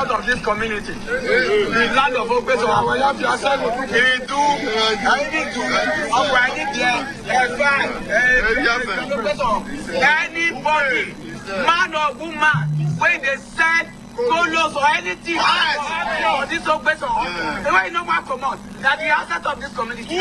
Of this community, the land of Opeso, anybody, man or woman, when they send colos or anything for this Opeso, the way no man come out, that the asset of this community.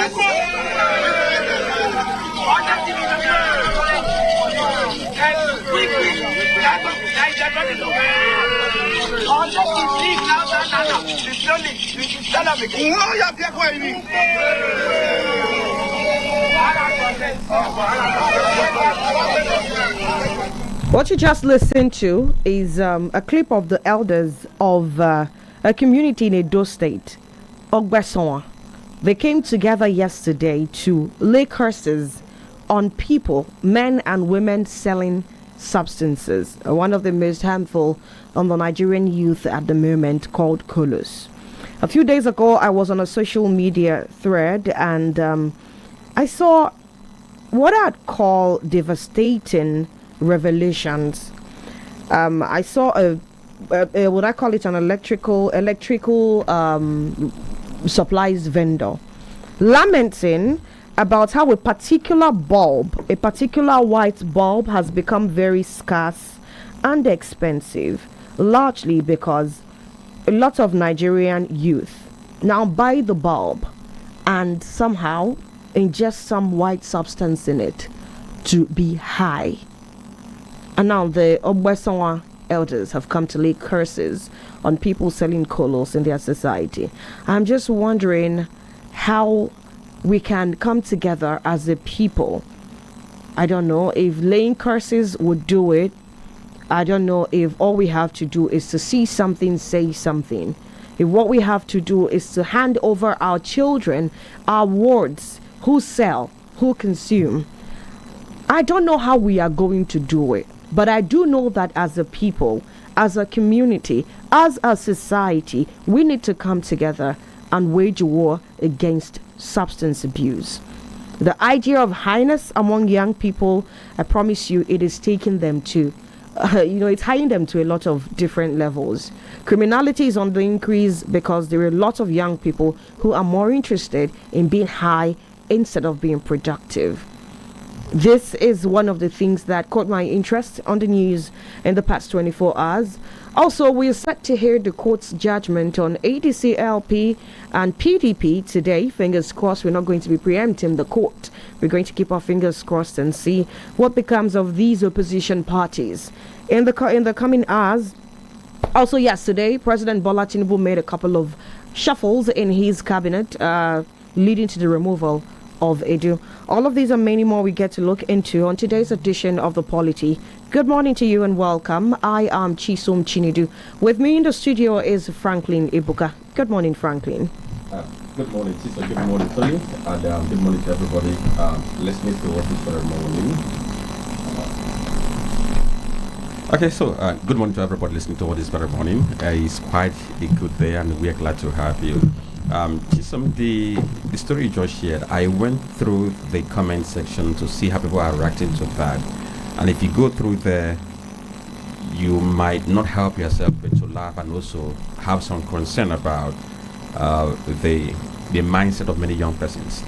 What you just listened to is a clip of the elders of a community in Edo State, Ogbesonwa. They came together yesterday to lay curses on people, men and women selling substances, one of the most harmful on the Nigerian youth at the moment, called colos. A few days ago, I was on a social media thread and I saw what I'd call devastating revelations. I saw a what I call it an electrical supplies vendor lamenting about how a particular white bulb has become very scarce and expensive, largely because a lot of Nigerian youth now buy the bulb and somehow ingest some white substance in it to be high. And now the Ogbesonwa elders have come to lay curses on people selling colos in their society. I'm just wondering how we can come together as a people. I don't know if laying curses would do it. I don't know if all we have to do is to see something, say something. If what we have to do is to hand over our children, our wards, who sell, who consume. I don't know how we are going to do it, but I do know that as a people, as a community, as a society, we need to come together and wage war against substance abuse. The idea of highness among young people, I promise you, it is taking them to, it's hiding them to a lot of different levels. Criminality is on the increase because there are a lot of young people who are more interested in being high instead of being productive. This is one of the things that caught my interest on the news in the past 24 hours. Also, we are set to hear the court's judgment on ADCLP and PDP today. Fingers crossed, we're not going to be preempting the court. We're going to keep our fingers crossed and see what becomes of these opposition parties in the coming hours. Also, yesterday, President Bola Tinubu made a couple of shuffles in his cabinet, leading to the removal of Edu. All of these and many more we get to look into on today's edition of the Polity. Good morning to you and welcome. I am Chisom Chinidu. With me in the studio is Franklin Ibuka. Good morning, Franklin. Good morning, Chisom. Good morning, Tony. And good morning to everybody listening to what is for the morning. Okay, so good morning to everybody listening to what is better morning. It's quite a good day and we are glad to have you. Chisom, the story you just shared, I went through the comment section to see how people are reacting to that. And if you go through there, you might not help yourself but to laugh and also have some concern about the mindset of many young persons.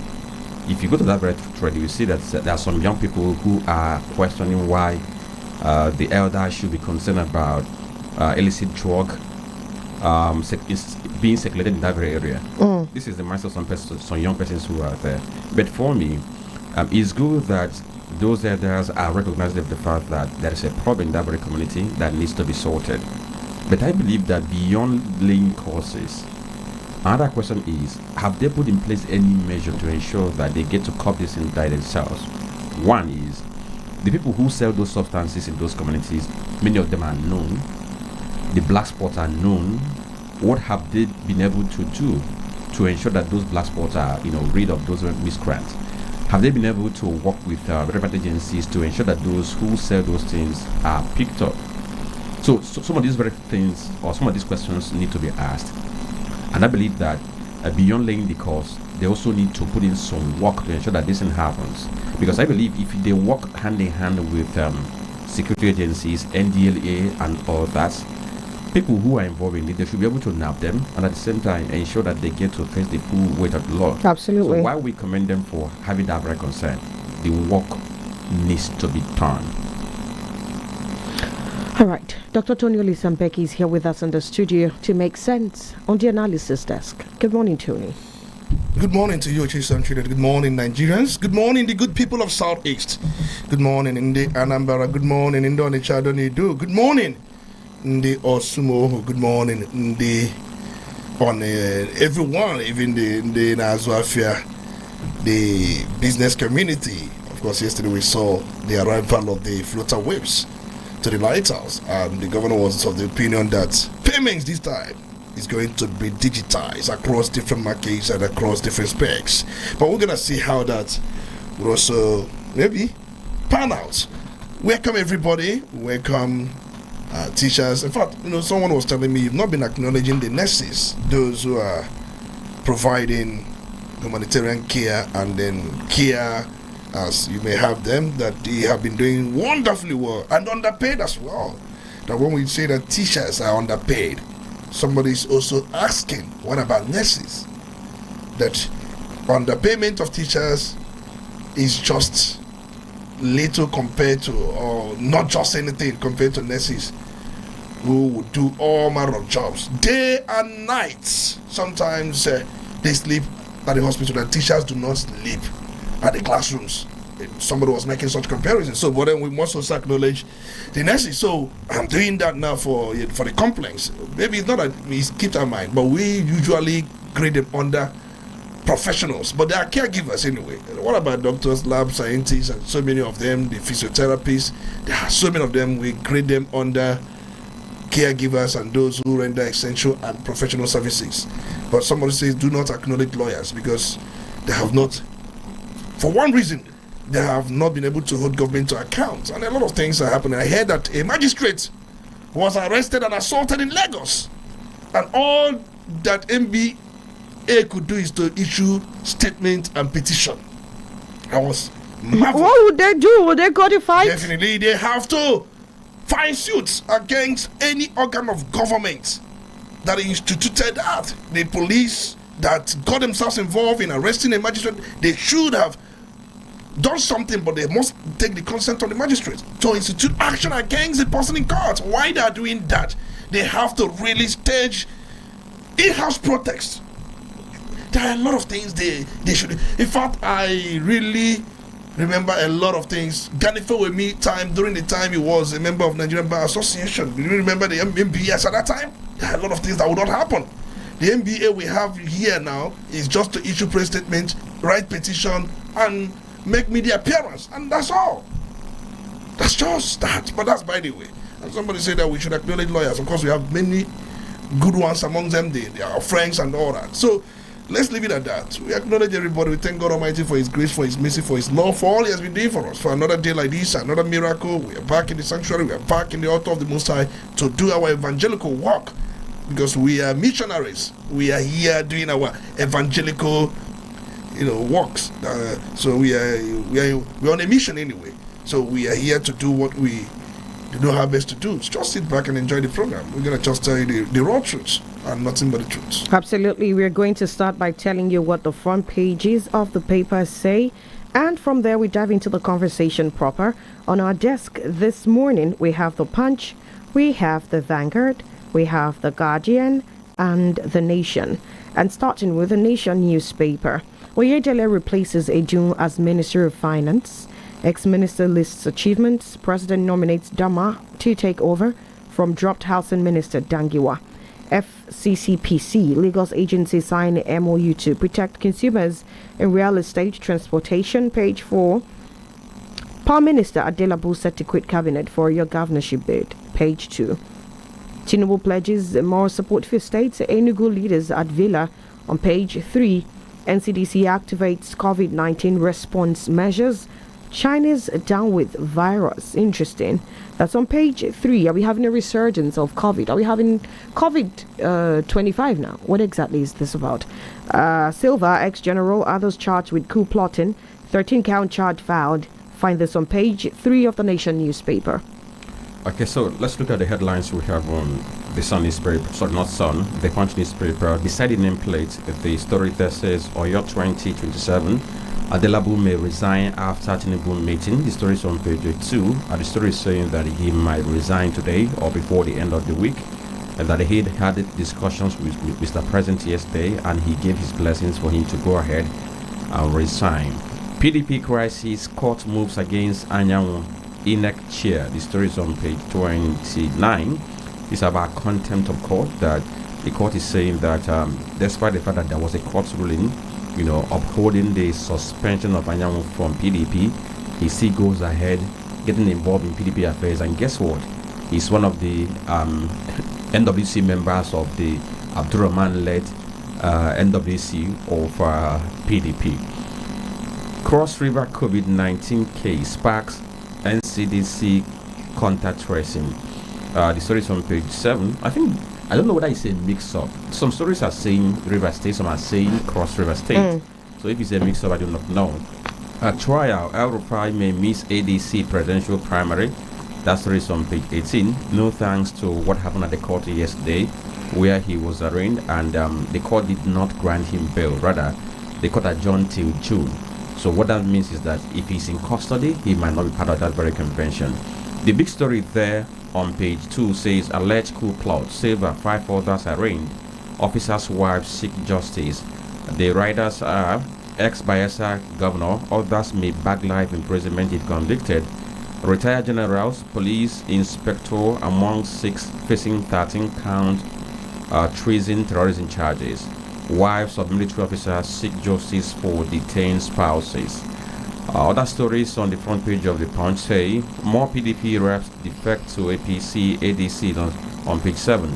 If you go to that very thread, you see that there are some young people who are questioning why the elders should be concerned about illicit drug is being circulated in that very area. This is the mindset of some young persons who are there. But for me, it's good that those elders are recognizing of the fact that there is a problem in that very community that needs to be sorted. But I believe that beyond laying courses, another question is, have they put in place any measure to ensure that they get to curb this in by themselves? One is, the people who sell those substances in those communities, many of them are known. The black spots are known. What have they been able to do to ensure that those black spots are, rid of those miscreants? Have they been able to work with relevant agencies to ensure that those who sell those things are picked up? So some of these very things, or some of these questions, need to be asked. And I believe that beyond laying the course, they also need to put in some work to ensure that this thing happens. Because I believe if they work hand in hand with security agencies, NDLA, and all that, people who are involved in it, they should be able to nab them and at the same time ensure that they get to face the full weight of the law. Absolutely. So while we commend them for having that very concern, the work needs to be done. All right. Dr. Tony Olisampeki is here with us in the studio to make sense on the analysis desk. Good morning, Tony. Good morning to you, Chisom Trinidad. Good morning, Nigerians. Good morning, the good people of Southeast. Good morning, in the Anambra. Good morning, in the Onitsha. Good morning, in the Osumo. Good morning, in the everyone, even the Nazwafia, the business community. Of course, yesterday we saw the arrival of the floater waves to the lighthouse, and the governor was of the opinion that payments this time is going to be digitized across different markets and across different specs. But we're gonna see how that will also maybe pan out. Welcome everybody. Welcome teachers. In fact, someone was telling me you've not been acknowledging the nurses, those who are providing humanitarian care and then care, as you may have them, that they have been doing wonderfully well and underpaid as well. That when we say that teachers are underpaid, somebody is also asking, what about nurses? That underpayment of teachers is just little compared to, or not just anything compared to nurses who would do all manner of jobs, day and night. Sometimes they sleep at the hospital, and teachers do not sleep at the classrooms. Somebody was making such comparisons. So, but then we must also acknowledge the nurses. So I'm doing that now for the complaints. Maybe it's not that we keep our mind, but we usually grade them under professionals. But they are caregivers anyway. What about doctors, lab scientists, and so many of them, the physiotherapists? There are so many of them. We grade them under caregivers and those who render essential and professional services. But somebody says do not acknowledge lawyers because they have not, for one reason, they have not been able to hold government to account. And a lot of things are happening. I heard that a magistrate was arrested and assaulted in Lagos. And all that MBA could do is to issue statement and petition. I was marveled. What would they do? Would they go to fight? Definitely, they have to file suits against any organ of government that instituted that. The police that got themselves involved in arresting a magistrate, they should have done something, but they must take the consent of the magistrate to institute action against the person in court. Why they are doing that? They have to really stage in-house protest. There are a lot of things they should. In fact, I really remember a lot of things. Ganife with me during the time he was a member of Nigerian Bar Association. Do you remember the MBS at that time? There are a lot of things that would not happen. The MBA we have here now is just to issue press statement, write petition, and make media appearance, and that's all. That's just that. But that's by the way. And somebody said that we should acknowledge lawyers. Of course, we have many good ones among them. They are our friends and all that. So let's leave it at that. We acknowledge everybody. We thank God Almighty for His grace, for His mercy, for His love, for all He has been doing for us. For another day like this, another miracle. We are back in the sanctuary. We are back in the altar of the Most High to do our evangelical work, because we are missionaries. We are here doing our evangelical works. So we are on a mission anyway. So we are here to do what we do our best to do. Just sit back and enjoy the program. We're gonna just tell you the raw truths and nothing but the truth. Absolutely. We're going to start by telling you what the front pages of the papers say, and from there we dive into the conversation proper. On our desk this morning we have the Punch, we have the Vanguard, we have the Guardian, and The Nation. And starting with The Nation newspaper, Oyedele replaces Ejun as Minister of Finance. Ex-minister lists achievements. President nominates Dama to take over from dropped Housing Minister Dangiwa. FCCPC, Lagos agency sign MOU to protect consumers in real estate transportation. Page 4. Prime Minister Adelabu set to quit cabinet for your governorship bid. Page 2. Tinubu pledges more support for states. Enugu leaders at Villa on page 3. NCDC activates COVID-19 response measures. China's down with virus. Interesting. That's on page 3. Are we having a resurgence of COVID? Are we having COVID 25 now? What exactly is this about? Silva, ex-general, others charged with coup plotting. 13-count charge filed. Find this on page 3 of the Nation newspaper. Okay, so let's look at the headlines we have on the Sun newspaper. Sorry, not Sun, the Punch newspaper. Beside the nameplate, the story there says Oyo 2027. Adelabu may resign after Tinubu meeting. The story is on page 2. And the story is saying that he might resign today or before the end of the week. And that he had discussions with Mr. President yesterday, and he gave his blessings for him to go ahead and resign. PDP crisis, court moves against Anyanwu INEC chair. The story is on page 29. It's about contempt of court, that the court is saying that despite the fact that there was a court ruling, upholding the suspension of Anyanwu from PDP, he still goes ahead getting involved in PDP affairs. And guess what? He's one of the NWC members of the Abdurrahman-led NWC of PDP. Cross River COVID-19 case sparks NCDC contact tracing. The story is on page 7. I don't know whether it's a mix-up. Some stories are saying River State, some are saying Cross River State. So if it's a mix-up, I do not know. Trial, El Rufai may miss ADC presidential primary. That story is on page 18. No thanks to what happened at the court yesterday, where he was arraigned, and the court did not grant him bail. Rather, the court adjourned till June. So what that means is that if he's in custody, he might not be part of that very convention. The big story there on page 2 says alleged coup plot, Silva, 5 others arraigned. Officers' wives seek justice. The riders are ex-Bayelsa governor, others may bag life imprisonment if convicted. Retired generals, police inspector among 6 facing 13-count treason terrorism charges. Wives of military officers seek justice for detained spouses. Other stories on the front page of the Punch say more PDP reps defect to APC ADC on page 7.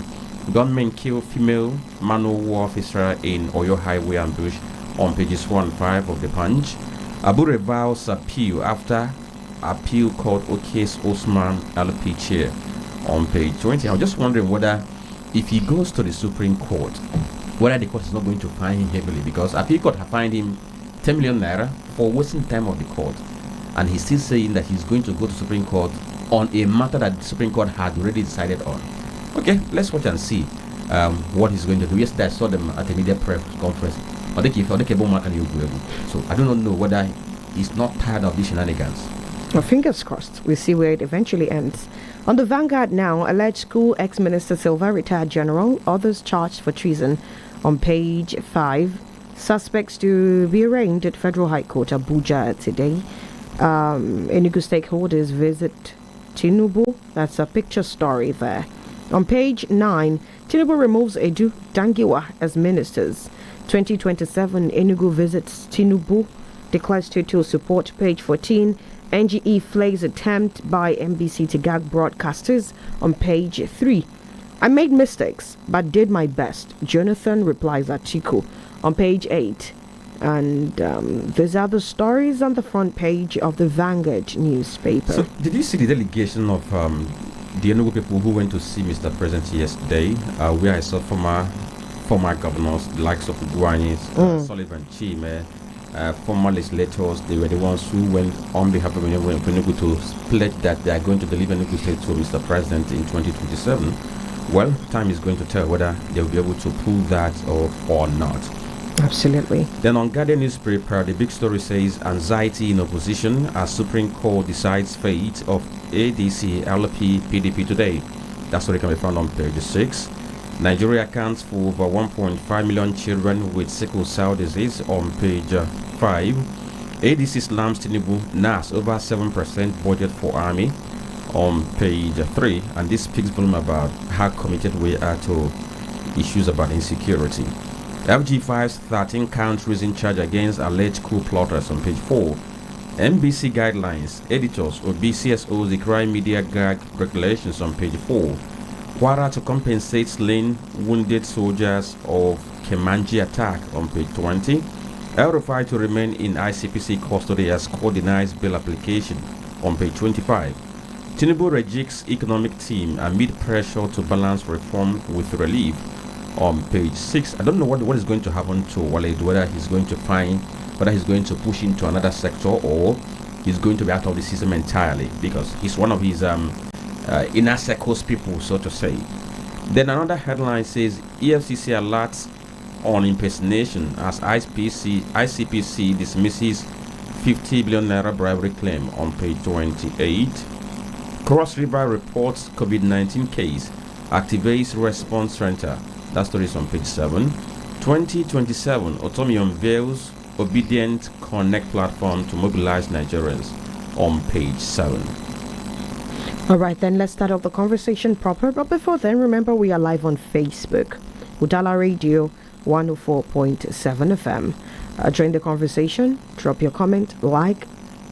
Gunmen kill female manual war officer in Oyo Highway ambush on pages 1 and 5 of the Punch. Abu Reval's appeal after appeal court okays Osman LP chair on page 20. I'm just wondering whether if he goes to the Supreme Court, whether the court is not going to fine him heavily, because appeal court have fined him 10 million naira for wasting time of the court, and he's still saying that he's going to go to Supreme Court on a matter that the Supreme Court had already decided on. Okay, let's watch and see what he's going to do. Yesterday I saw them at a media press conference. So I do not know whether he's not tired of these shenanigans. Well, fingers crossed. We'll see where it eventually ends. On the Vanguard now, alleged school ex-minister Silva, retired general, others charged for treason. On page 5, suspects to be arraigned at Federal High Court Abuja today. Enugu stakeholders visit Tinubu. That's a picture story there. On page 9, Tinubu removes Edu Dangiwa as ministers. 2027, Enugu visits Tinubu, declares total support. Page 14, NGE flags attempt by MBC to gag broadcasters. On page 3, I made mistakes but did my best, Jonathan replies Atiku. On page 8, and there's other stories on the front page of the Vanguard newspaper. So did you see the delegation of the Enugu people who went to see Mr. President yesterday, where I saw former governors, the likes of Iguanis, Sullivan Chime, former legislators? They were the ones who went on behalf of Enugu to pledge that they are going to deliver Enugu State to Mr. President in 2027. Well, time is going to tell whether they will be able to pull that off or not. Absolutely. Then on Guardian newspaper, the big story says anxiety in opposition as Supreme Court decides fate of ADC, LP, PDP today. That story can be found on page 6. Nigeria accounts for over 1.5 million children with sickle cell disease on page 5. ADC slams Tinubu NAS over 7% budget for army on page 3, and this speaks volume about how committed we are to issues about insecurity. FG5's 13 count treason charge against alleged coup plotters on page 4. NBC guidelines, editors or BCSOs decry media gag regulations on page 4. Kwara to compensate slain wounded soldiers of Kemanji attack on page 20. El-Rufai to remain in ICPC custody as court denies bail application on page 25. Tinubu rejects economic team amid pressure to balance reform with relief on page 6. I don't know what is going to happen to Wale, whether he's going to push into another sector or he's going to be out of the system entirely, because he's one of his inner circles people, so to say. Then another headline says EFCC alerts on impersonation as ICPC dismisses 50 billion naira bribery claim on page 28. Cross River reports COVID-19 case, activates response center. That story is on page 7. 2027, Otomi unveils Obedient Connect platform to mobilize Nigerians on page 7. All right, then let's start off the conversation proper. But before then, remember we are live on Facebook, Udala Radio 104.7 FM. Join the conversation, drop your comment, like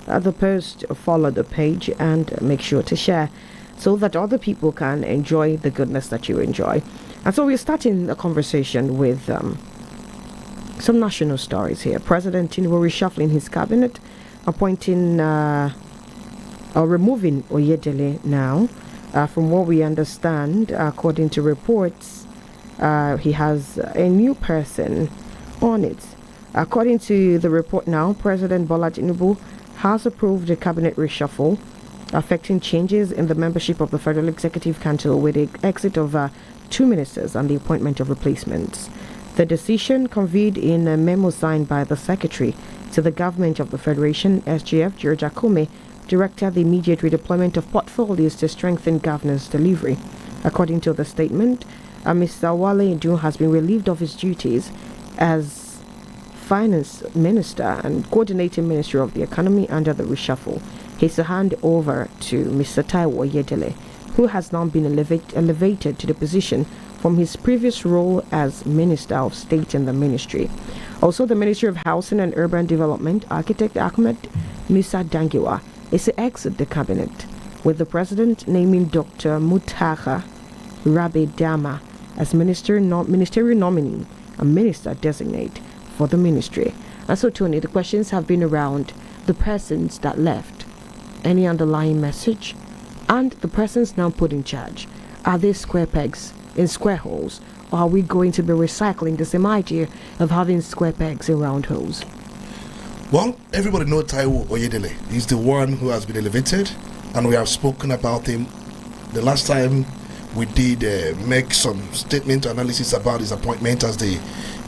the post, follow the page, and make sure to share so that other people can enjoy the goodness that you enjoy. And so we're starting the conversation with some national stories here. President Tinubu reshuffling his cabinet, appointing removing Oyedele now. From what we understand, according to reports, he has a new person on it. According to the report now, President Bola Tinubu has approved a cabinet reshuffle affecting changes in the membership of the Federal Executive Council with the exit of 2 ministers and the appointment of replacements. The decision conveyed in a memo signed by the Secretary to the Government of the Federation, SGF, George Akome, directed the immediate redeployment of portfolios to strengthen governance delivery. According to the statement, Mr. Wale Edu has been relieved of his duties as Finance Minister and Coordinating Minister of the Economy under the reshuffle. He is to hand over to Mr. Taiwo Oyedele, who has now been elevated to the position from his previous role as Minister of State in the ministry. Also, the Ministry of Housing and Urban Development, Architect Ahmed Musa Dangiwa, is to exit the cabinet, with the President naming Dr. Mutaha Rabe Dama as ministerial nominee and minister designate for the ministry. And so, Tony, the questions have been around the persons that left, any underlying message, and the persons now put in charge. Are they square pegs in square holes, or are we going to be recycling the same idea of having square pegs in round holes? Well, everybody knows Taiwo Oyedele. He's the one who has been elevated, and we have spoken about him the last time we did make some statement analysis about his appointment as the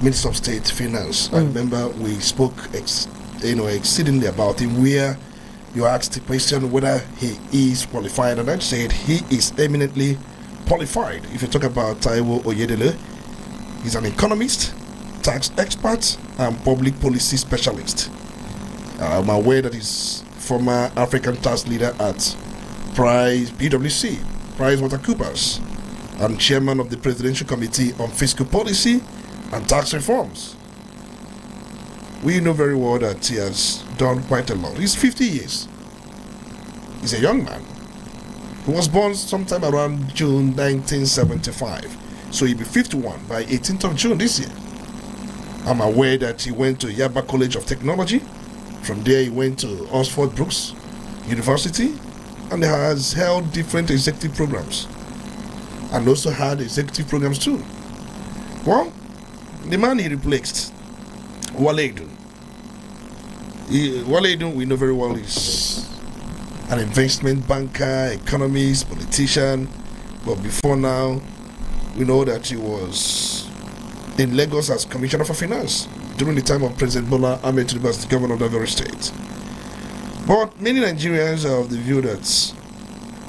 Minister of State Finance. I remember we spoke exceedingly about him, where you asked the question whether he is qualified, and I said he is eminently qualified. If you talk about Taiwo Oyedele, he's an economist, tax expert, and public policy specialist. I'm aware that he's former African tax leader at PwC, PricewaterhouseCoopers, and chairman of the Presidential Committee on Fiscal Policy and Tax Reforms. We know very well that he has done quite a lot. He's 50 years. He's a young man. He was born sometime around June 1975. So he'll be 51 by 18th of June this year. I'm aware that he went to Yaba College of Technology. From there he went to Oxford Brookes University and has held different executive programs. And also had executive programs too. Well, the man he replaced, Wale Edu. Wale Edu, we know very well, is an investment banker, economist, politician. But before now, we know that he was in Lagos as Commissioner for Finance during the time of President Bola Ahmed Tinubu as the governor of that very state. But many Nigerians are of the view that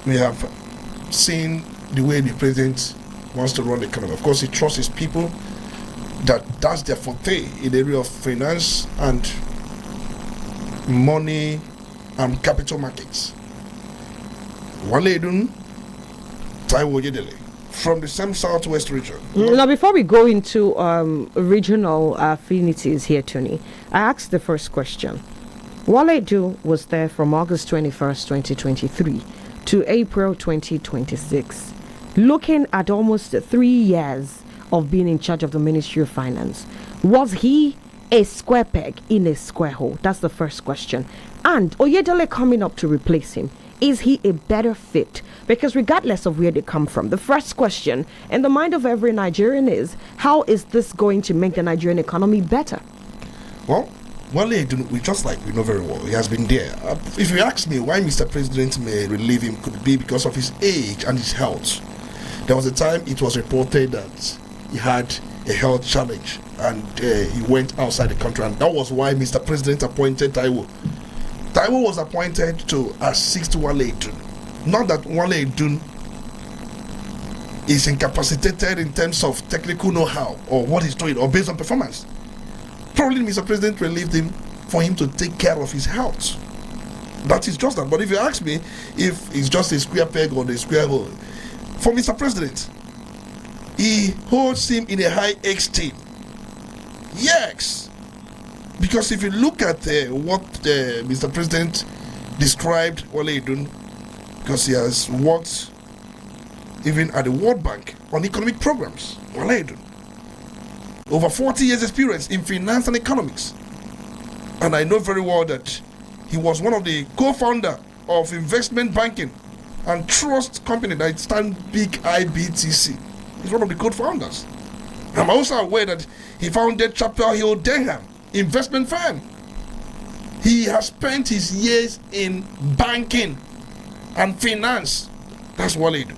we have seen the way the president wants to run the economy. Of course, he trusts his people. That's their forte in the area of finance and money and capital markets. Wale Edun, Taiwo Oyedele, from the same southwest region. Now, before we go into regional affinities here, Tony, I asked the first question. Wale Edun was there from August 21st, 2023 to April 2026. Looking at almost 3 years of being in charge of the Ministry of Finance, was he a square peg in a square hole? That's the first question. And Oyedele coming up to replace him, is he a better fit? Because regardless of where they come from, the first question in the mind of every Nigerian is, how is this going to make the Nigerian economy better? Well, Wale Edun, we know very well, he has been there. If you ask me why Mr. President may relieve him, could be because of his age and his health. There was a time it was reported that he had a health challenge and he went outside the country, and that was why Mr. President appointed Taiwo. Taiwo was appointed to assist Wale Edun. Not that Wale Edun is incapacitated in terms of technical know-how or what he's doing or based on performance. Probably Mr. President relieved him for him to take care of his health. That is just that. But if you ask me if it's just a square peg or the square hole, for Mr. President, he holds him in a high esteem. Yes. Because if you look at what Mr. President described Wale Edun, because he has worked even at the World Bank on economic programs, Wale Edun. Over 40 years experience in finance and economics. And I know very well that he was one of the co-founder of investment banking and trust company that stands Big IBTC. He's one of the co-founders. I'm also aware that he founded Chapel Hill Denham investment firm. He has spent his years in banking and finance. That's Wale Edun.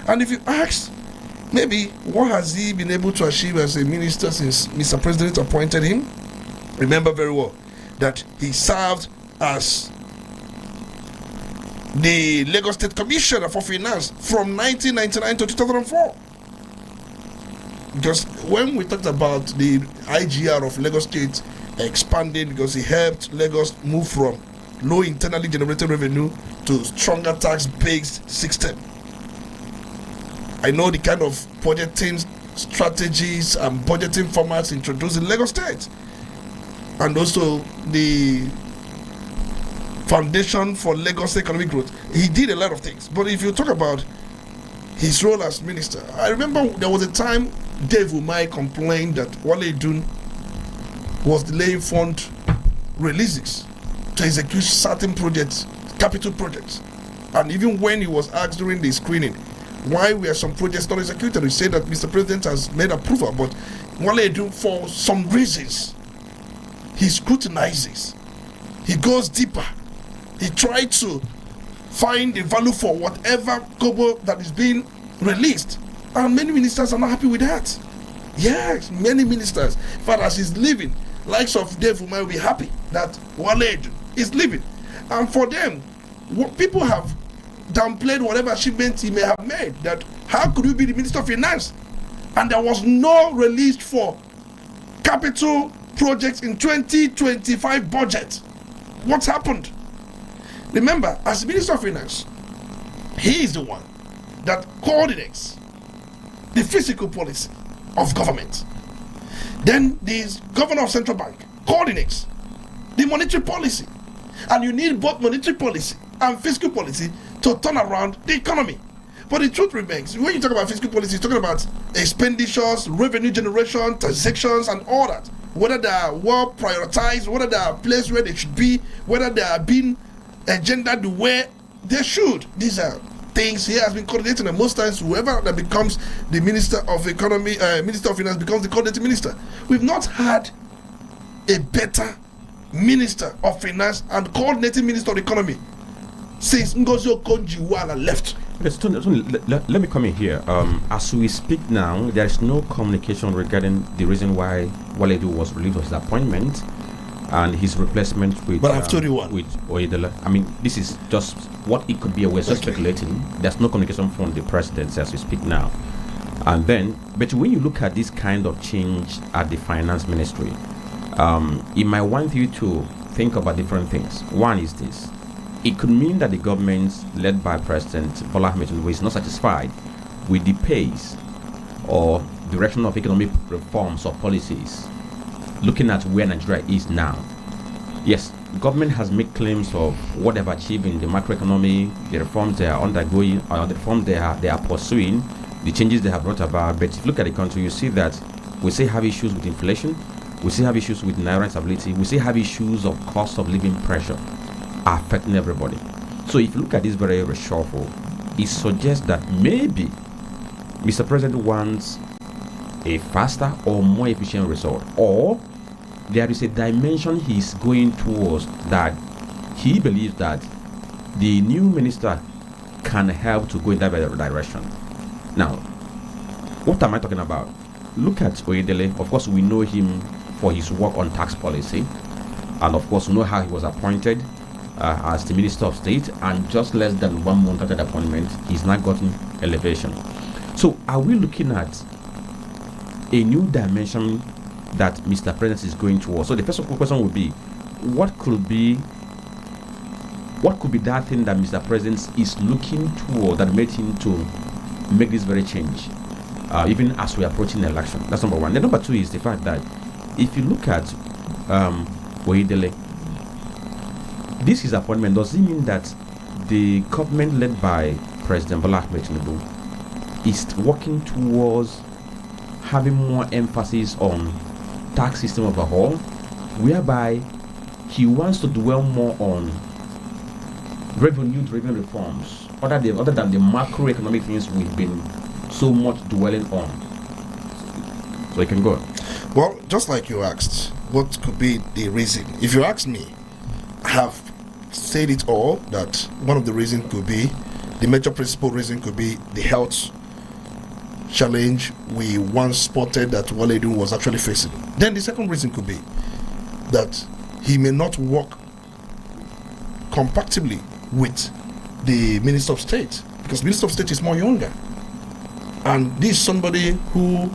And if you ask, maybe what has he been able to achieve as a minister since Mr. President appointed him? Remember very well that he served as the Lagos State Commissioner for Finance from 1999 to 2004. Because when we talked about the IGR of Lagos State expanding, because he helped Lagos move from low internally generated revenue to stronger tax-based system. I know the kind of budgeting strategies and budgeting formats introduced in Lagos State, and also the foundation for Lagos economic growth. He did a lot of things. But if you talk about his role as minister, I remember there was a time Dave Umai complained that Wale Edun was delaying fund releases to execute certain projects, capital projects. And even when he was asked during the screening why were some projects not executed, he said that Mr. President has made approval, but Wale Edun, for some reasons, he scrutinizes, he goes deeper, he tried to find the value for whatever kobo that is being released. And many ministers are not happy with that. Yes, many ministers. In fact, as he's leaving, likes of Dave Umai will be happy that Wale Edun is leaving. And for them, people have downplayed whatever achievement he may have made. That how could you be the Minister of Finance and there was no release for capital projects in 2025 budget? What's happened? Remember, as Minister of Finance, he is the one that coordinates the fiscal policy of government. Then the governor of central bank coordinates the monetary policy. And you need both monetary policy and fiscal policy to turn around the economy. But the truth remains, when you talk about fiscal policy, you're talking about expenditures, revenue generation, transactions, and all that. Whether they are well prioritized, whether they are placed where they should be, whether they are being agendaed the way they should. These are things he has been coordinating, and most times whoever that becomes the Minister of Economy, Minister of Finance becomes the coordinating minister. We've not had a better Minister of Finance and coordinating Minister of Economy since Ngozi Okonjo-Iweala left. Okay, Tony, let me come in here. As we speak now, there is no communication regarding the reason why Wale Edun was relieved of his appointment and his replacement with. But I've told you what. With Oyedele. I mean, this is just what it could be. We're just speculating. There's no communication from the presidency as we speak now. And then, but when you look at this kind of change at the finance ministry, it might want you to think about different things. One is this: it could mean that the government led by President Bola Ahmed Tinubu is not satisfied with the pace or direction of economic reforms or policies, looking at where Nigeria is now. Yes, government has made claims of what they've achieved in the macroeconomy, the reforms they are undergoing, or the reforms they are pursuing, the changes they have brought about. But if you look at the country, you see that we still have issues with inflation, we still have issues with naira stability, we still have issues of cost of living pressure affecting everybody. So if you look at this very reshuffle, it suggests that maybe Mr. President wants a faster or more efficient result, or there is a dimension he's going towards that he believes that the new minister can help to go in that direction. Now, what am I talking about? Look at Udala. Of course, we know him for his work on tax policy, and of course, we know how he was appointed as the Minister of State, and just less than 1 month after the appointment, he's not gotten elevation. So, are we looking at a new dimension that Mr. President is going towards? So the first question would be, what could be that thing that Mr. President is looking toward that made him to make this very change, even as we are approaching the election? That's number one. Then number two is the fact that if you look at Udala, this is appointment. Does it mean that the government led by President Bola Ahmed Tinubu is working towards having more emphasis on tax system overhaul, whereby he wants to dwell more on revenue-driven reforms, other than the macroeconomic things we've been so much dwelling on? So you can go. Well, just like you asked, what could be the reason? If you ask me, I have said it all, that one of the reasons could be, the major principal reason could be the health challenge we once spotted that Wale Edun was actually facing. Then the second reason could be that he may not work compatibly with the Minister of State, because Minister of State is more younger, and this is somebody who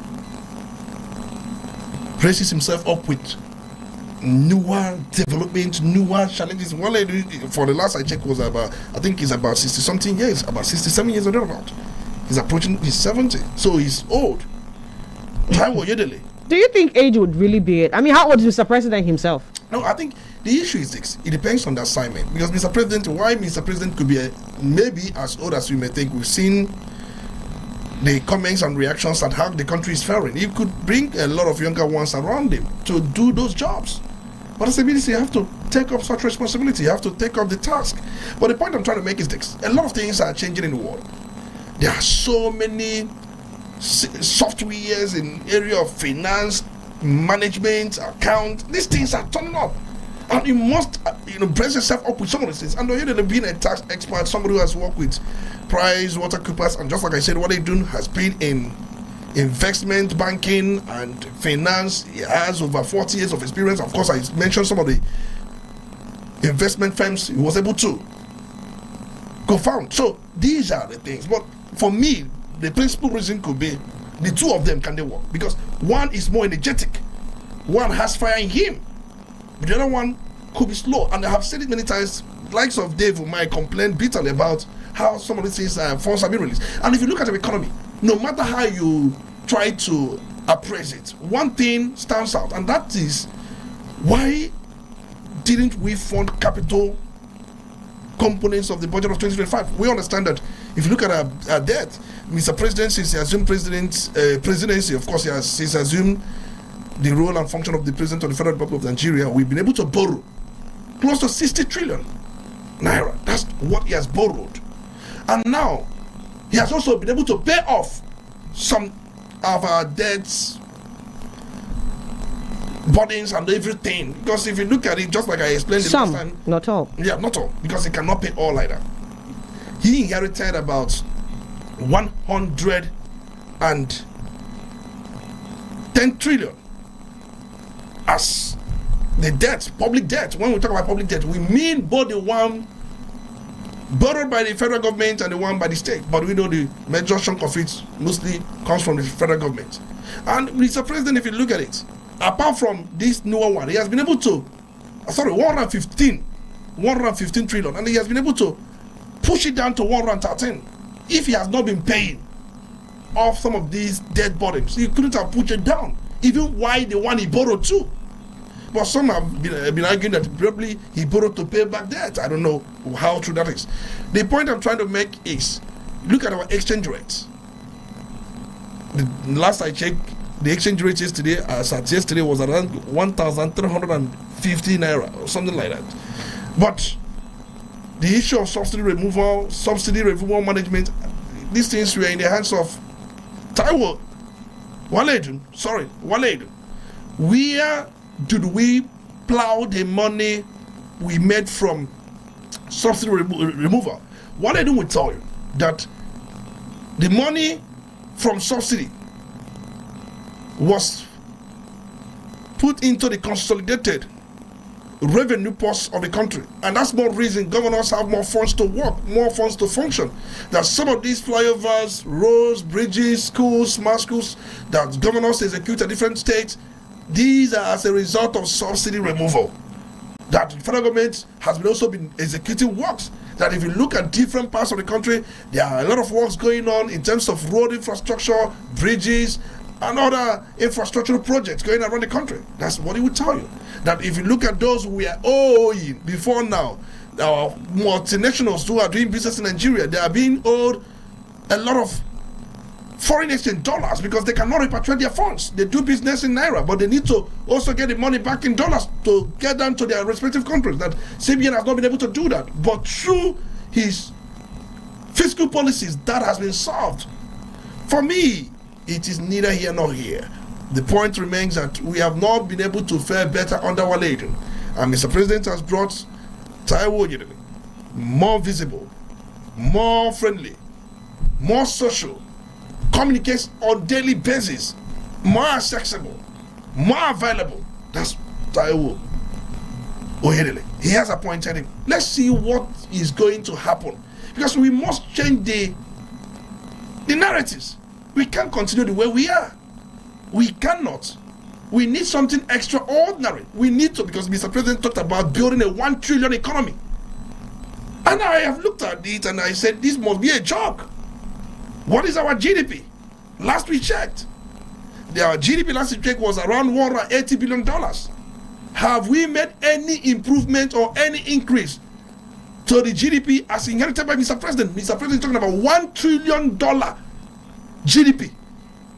raises himself up with newer development, newer challenges. Wale Edun, for the last I checked, was about, I think he's about 60 something years, about 67 years or thereabout. He's approaching his 70, so he's old. Taiwo Udala. Do you think age would really be it? I mean, how old is Mr. President himself? No, I think the issue is this. It depends on the assignment. Because Mr. President could be maybe as old as we may think. We've seen the comments and reactions and how the country is faring. He could bring a lot of younger ones around him to do those jobs. But as a minister, you have to take up such responsibility. You have to take up the task. But the point I'm trying to make is this. A lot of things are changing in the world. There are so many softwares in area of finance, management, account. These things are turning up, and you must, brace yourself up with some of these things. And you're being a tax expert, somebody who has worked with PricewaterhouseCoopers, and just like I said, what they do has been in investment banking and finance. He has over 40 years of experience. Of course, I mentioned some of the investment firms he was able to co-found. So these are the things. But for me, the principal reason could be the two of them, can they work? Because one is more energetic, one has fire in him, but the other one could be slow. And I have said it many times, likes of Dave who might complain bitterly about how some of these things funds have been released. And if you look at the economy, no matter how you try to appraise it, one thing stands out, and that is, why didn't we fund capital components of the budget of 2025? We understand that if you look at our debt, Mr. President, since he assumed presidency, of course, he's assumed the role and function of the President of the Federal Republic of Nigeria, we've been able to borrow close to 60 trillion naira. That's what he has borrowed. And now, he has also been able to pay off some of our debts, burdens and everything. Because if you look at it, just like I explained the last time, not all. Yeah, not all, because he cannot pay all like that. He inherited about 110 trillion as the debt, public debt. When we talk about public debt, we mean both the one borrowed by the federal government and the one by the state. But we know the major chunk of it mostly comes from the federal government. And Mr. President, if you look at it, apart from this newer one, he has been able to, 115 trillion, and he has been able to push it down to 113. If he has not been paying off some of these debt burdens, he couldn't have pushed it down, even why the one he borrowed too. But some have been arguing that probably he borrowed to pay back debt. I don't know how true that is. The point I'm trying to make is, look at our exchange rates. The last I checked, the exchange rate yesterday, was around 1,350 naira or something like that. But the issue of subsidy removal management, these things were in the hands of Waledu. Where did we plow the money we made from subsidy removal? Waledu will tell you that the money from subsidy was put into the consolidated revenue posts of the country, and that's more reason governors have more funds to work, more funds to function. That some of these flyovers, roads, bridges, schools, smart schools that governors execute at different states, these are as a result of subsidy removal. That the federal government has also been executing works. That if you look at different parts of the country, there are a lot of works going on in terms of road infrastructure, bridges, and other infrastructural projects going around the country. That's what he would tell you. That if you look at those we are owing before now, our multinationals who are doing business in Nigeria, they are being owed a lot of foreign exchange dollars because they cannot repatriate their funds. They do business in Naira, but they need to also get the money back in dollars to get them to their respective countries. That CBN has not been able to do that. But through his fiscal policies, that has been solved. For me, it is neither here nor here. The point remains that we have not been able to fare better under Waledu. And Mr. President has brought Taiwo Oyedele more visible, more friendly, more social, communicates on daily basis, more accessible, more available. That's Taiwo Oyedele. He has appointed him. Let's see what is going to happen, because we must change the narratives. We can't continue the way we are. We cannot. We need something extraordinary. We need to, because Mr. President talked about building a 1 trillion economy. And I have looked at it and I said, this must be a joke. What is our GDP? Last we checked, our GDP last we checked was around $180 billion. Have we made any improvement or any increase to the GDP as inherited by Mr. President? Mr. President is talking about $1 trillion GDP.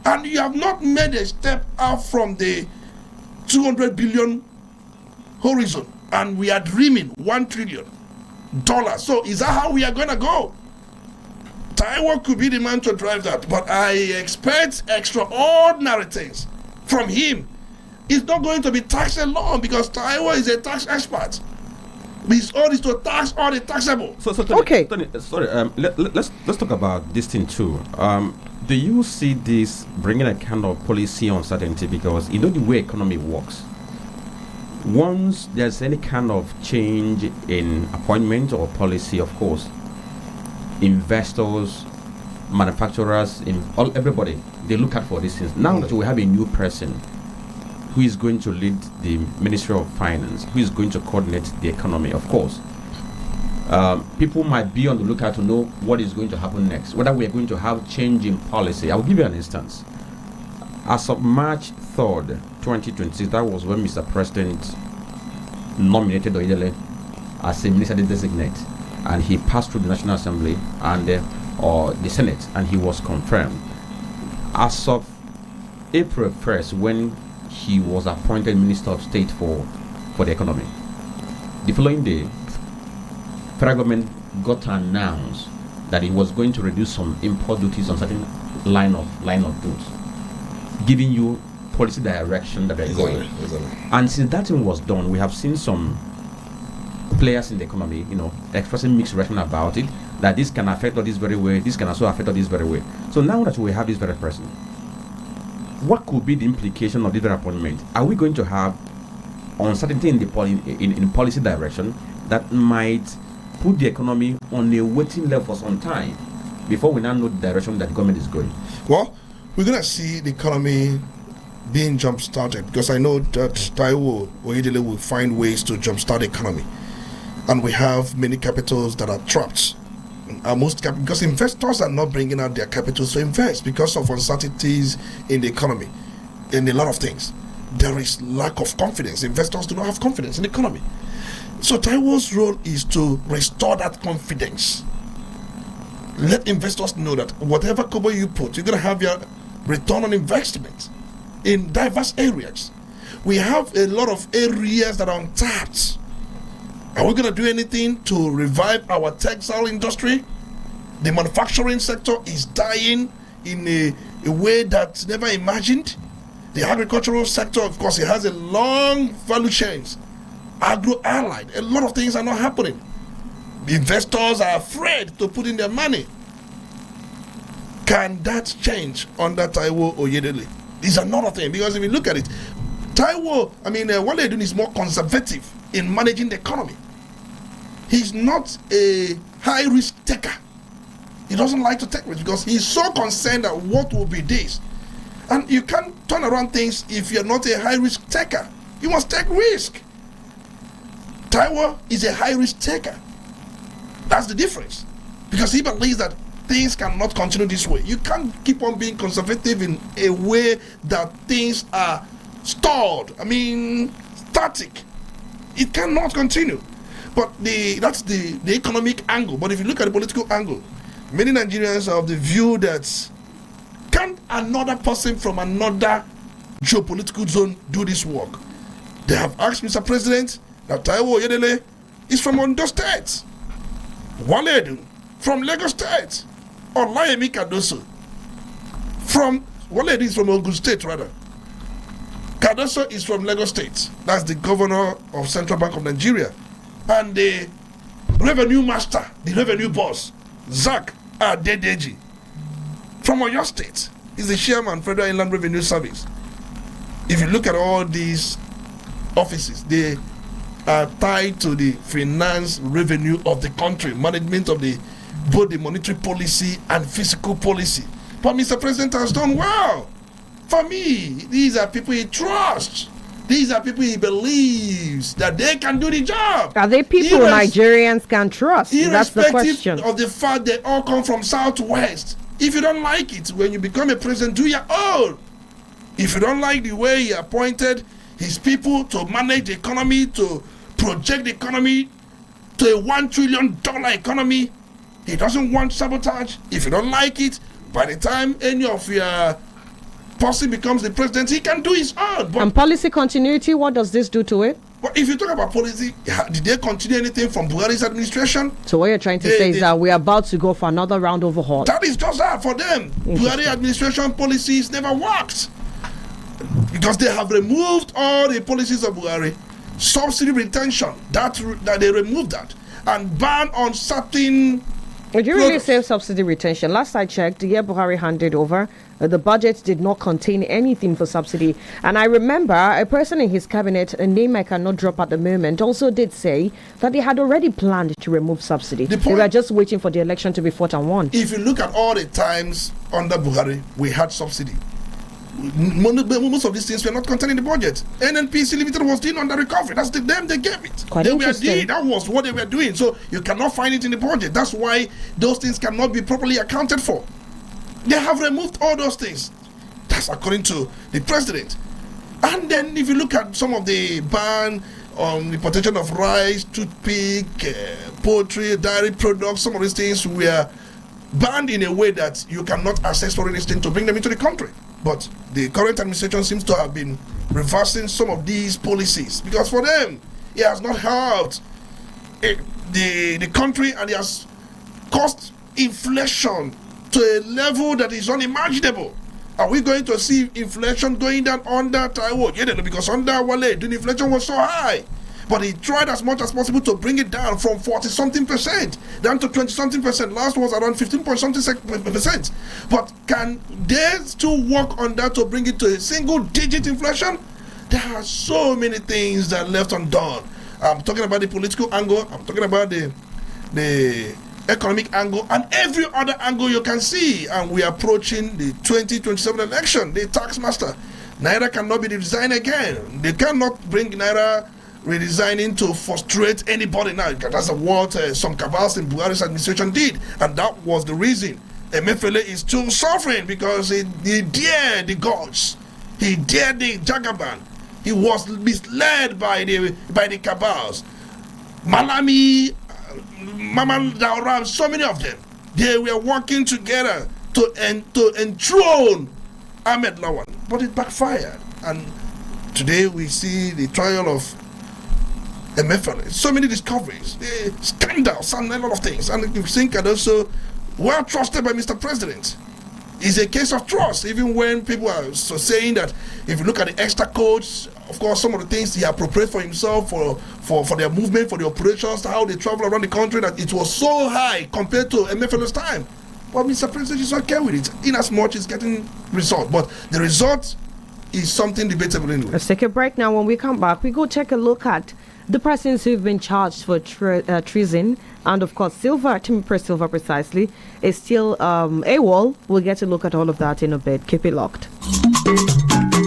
And you have not made a step out from the 200 billion horizon. And we are dreaming $1 trillion. So is that how we are going to go? Taiwo could be the man to drive that, but I expect extraordinary things from him. It's not going to be tax alone, because Taiwo is a tax expert. His own is to tax all the taxable. So Tony, Okay. Tony, sorry. Let's talk about this thing too. Do you see this bringing a kind of policy uncertainty? Because you know the way economy works. Once there's any kind of change in appointment or policy, of course, investors, manufacturers, everybody, they look out for these things. Now that we have a new person who is going to lead the Ministry of Finance, who is going to coordinate the economy, of course, people might be on the lookout to know what is going to happen next, whether we are going to have change in policy. I will give you an instance. As of March 3rd, 2026, that was when Mr. President nominated Oyedele as a minister designate, and he passed through the National Assembly and or the Senate, and he was confirmed. As of April 1st, when he was appointed Minister of State for the economy, the following day, federal government got to announce that it was going to reduce some import duties on certain line of goods, giving you policy direction that they're going. Exactly. And since that thing was done, we have seen some players in the economy, expressing mixed reaction about it, that this can affect all this very way, this can also affect all this very way. So now that we have this very person, what could be the implication of this very appointment? Are we going to have uncertainty in the policy direction that might put the economy on a waiting level for some time before we now know the direction that the government is going? Well, we're going to see the economy being jump-started, because I know that Taiwo Oyedele will find ways to jump-start the economy. And we have many capitals that are trapped. Because investors are not bringing out their capitals to invest because of uncertainties in the economy, in a lot of things. There is lack of confidence. Investors do not have confidence in the economy. So Taiwo's role is to restore that confidence. Let investors know that whatever kobo you put, you're going to have your return on investment in diverse areas. We have a lot of areas that are untapped. Are we going to do anything to revive our textile industry? The manufacturing sector is dying in a way that's never imagined. The agricultural sector, of course, it has a long value chains. Agro-allied, a lot of things are not happening. Investors are afraid to put in their money. Can that change under Taiwo Oyedele? Is another thing, because if you look at it, what they're doing is more conservative in managing the economy. He's not a high risk taker. He doesn't like to take risks because he's so concerned that what will be this. And you can't turn around things if you're not a high risk taker. You must take risk. Taiwo is a high risk taker. That's the difference. Because he believes that things cannot continue this way. You can't keep on being conservative in a way that things are stalled. Static. It cannot continue. But that's the economic angle. But if you look at the political angle, many Nigerians are of the view that can another person from another geopolitical zone do this work? They have asked Mr. President that Taiwo Oyedele is from Ondo State, Wale Edun from Lagos State, Olayemi Cardoso from Wale Edun is from Ogun State rather. Cardoso is from Lagos State. That's the governor of Central Bank of Nigeria. And the revenue master, the revenue boss, Zach Adedeji, from Oyo State, is the chairman, Federal Inland Revenue Service. If you look at all these offices, they are tied to the finance revenue of the country, management of both the monetary policy and fiscal policy. But Mr. President has done well. For me, these are people he trusts. These are people he believes that they can do the job. Are they people Nigerians can trust? That's the question. Irrespective of the fact they all come from Southwest. If you don't like it, when you become a president, do your own. If you don't like the way he appointed his people to manage the economy, to project the economy to a $1 trillion economy, he doesn't want sabotage. If you don't like it, by the time any of your person becomes the president, he can do his own. But and policy continuity, what does this do to it? But if you talk about policy, did they continue anything from Buhari's administration? So what you're trying to say is that we're about to go for another round overhaul. That is just that for them. Buhari administration policies never worked. Because they have removed all the policies of Buhari. Subsidy retention, that they removed that. And ban on certain... Would you really say subsidy retention? Last I checked, the year Buhari handed over, the budget did not contain anything for subsidy. And I remember a person in his cabinet, a name I cannot drop at the moment, also did say that they had already planned to remove subsidy. They were just waiting for the election to be fought and won. If you look at all the times under Buhari, we had subsidy. Most of these things were not contained in the budget. NNPC Limited was doing under recovery. That's the name they gave it. Quite interesting. That was what they were doing. So you cannot find it in the budget. That's why those things cannot be properly accounted for. They have removed all those things. That's according to the president. And then if you look at some of the ban on the importation of rice, toothpick, poultry, dairy products, some of these things were banned in a way that you cannot access foreign exchange to bring them into the country. But the current administration seems to have been reversing some of these policies, because for them, it has not helped the country, and it has caused inflation to a level that is unimaginable. Are we going to see inflation going down under Taiwo? Yeah, because under Wale, the inflation was so high. But he tried as much as possible to bring it down from 40-something% down to 20-something%. Last was around 15-point-something%. But can they still work on that to bring it to a single-digit inflation? There are so many things that are left undone. I'm talking about the political angle. I'm talking about the the economic angle, and every other angle you can see. And we are approaching the 2027 election. The tax master, Naira cannot be redesigned again. They cannot bring Naira redesigning to frustrate anybody now. That's what some cabals in Buhari's administration did, and that was the reason Emefiele is still suffering, because he dared the gods, he dared the Jagaban, he was misled by the cabals. Malami, Mama Dauram, so many of them, they were working together to enthrone Ahmed Lawan, but it backfired. And today we see the trial of Emefiele. So many discoveries, scandals, and a lot of things. And you think are also well trusted by Mr. President. It's a case of trust, even when people are saying that if you look at the extra codes, of course, some of the things he appropriated for himself, for their movement, for the operations, how they travel around the country, that it was so high compared to Emefiele's time. But Mr. President is okay with it, in as much as getting result. But the result is something debatable anyway. Let's take a break now. When we come back, we go take a look at the persons who've been charged for treason, and of course Silva, Timothy Silva precisely, is still AWOL. We'll get a look at all of that in a bit. Keep it locked.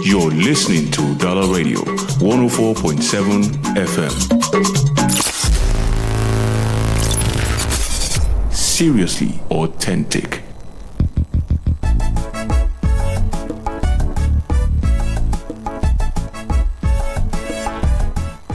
You're listening to Udala Radio 104.7 FM. Seriously authentic.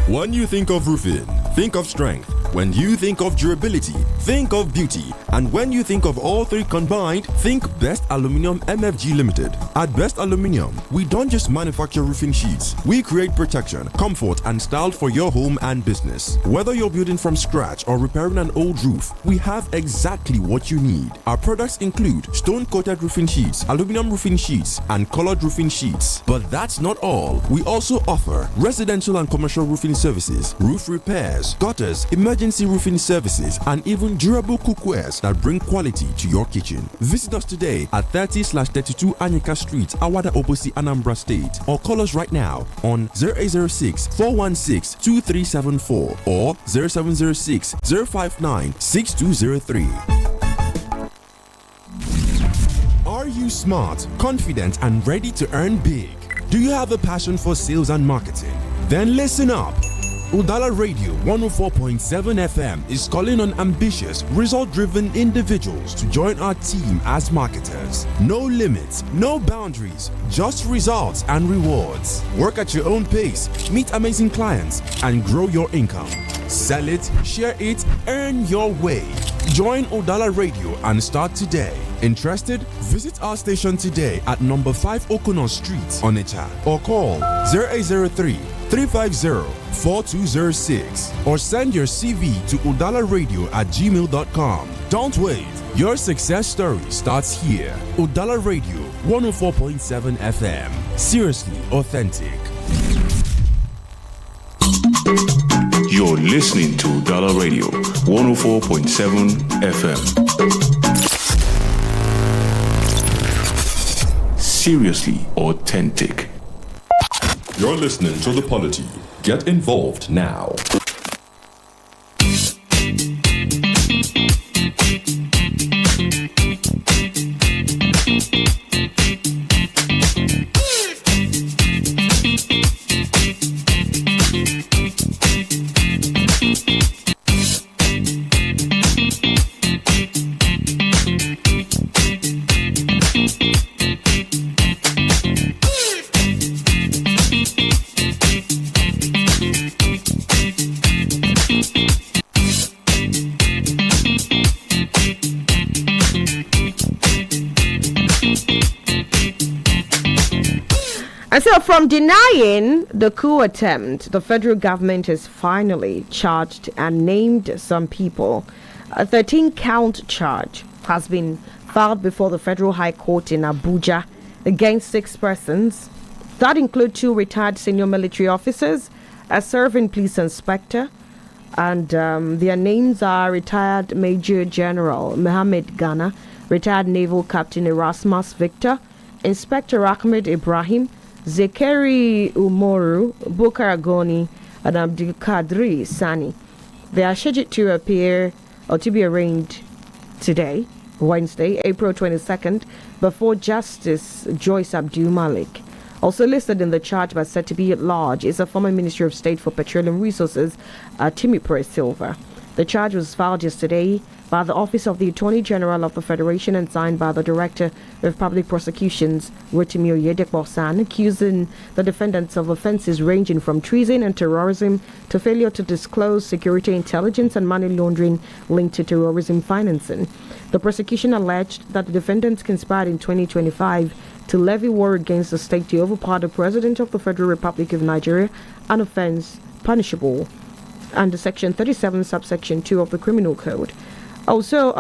When you think of roofing, think of strength. When you think of durability, think of beauty. And when you think of all three combined, think Best Aluminium MFG Limited. At Best Aluminium, we don't just manufacture roofing sheets. We create protection, comfort, and style for your home and business. Whether you're building from scratch or repairing an old roof, we have exactly what you need. Our products include stone-coated roofing sheets, aluminum roofing sheets, and colored roofing sheets. But that's not all. We also offer residential and commercial roofing services, roof repairs, gutters, emergency roofing services, and even durable cookwares that bring quality to your kitchen. Visit us today at 30/32 Anyika Street, Awada Obosi, Anambra State, or call us right now on 0806 416 2374 or 0706 059 6203. Are you smart, confident, and ready to earn big? Do you have a passion for sales and marketing? Then listen up. Udala Radio 104.7 FM is calling on ambitious, result-driven individuals to join our team as marketers. No limits, no boundaries, just results and rewards. Work at your own pace, meet amazing clients, and grow your income. Sell it, share it, earn your way. Join Udala Radio and start today. Interested? Visit our station today at number 5 Okono Street, Onitsha, or call 0803 350 4206 or send your CV to udalaradio@gmail.com. Don't wait. Your success story starts here. Udala Radio 104.7 FM. Seriously authentic. You're listening to Udala Radio 104.7 FM. Seriously authentic. You're listening to the Polity. Get involved now. And so, from denying the coup attempt, the federal government has finally charged and named some people. A 13-count charge has been filed before the Federal High Court in Abuja against 6 persons. That include 2 retired senior military officers, a serving police inspector, and their names are retired Major General Mohammed Ghana, retired Naval Captain Erasmus Victor, Inspector Ahmed Ibrahim, Zekeri Umoru, Bukar Agoni, and Abdul Kadri Sani. They are scheduled to appear or to be arraigned today, Wednesday, April 22nd, before Justice Joyce Abdul Malik. Also listed in the charge but said to be at large is a former Ministry of State for Petroleum Resources, Timipre Silva. The charge was filed yesterday by the Office of the Attorney General of the Federation and signed by the Director of Public Prosecutions, Rotimi Oyedepo-San, accusing the defendants of offences ranging from treason and terrorism to failure to disclose security intelligence and money laundering linked to terrorism financing. The prosecution alleged that the defendants conspired in 2025 to levy war against the state to overpower the President of the Federal Republic of Nigeria, an offence punishable under Section 37, subsection 2 of the Criminal Code. Also,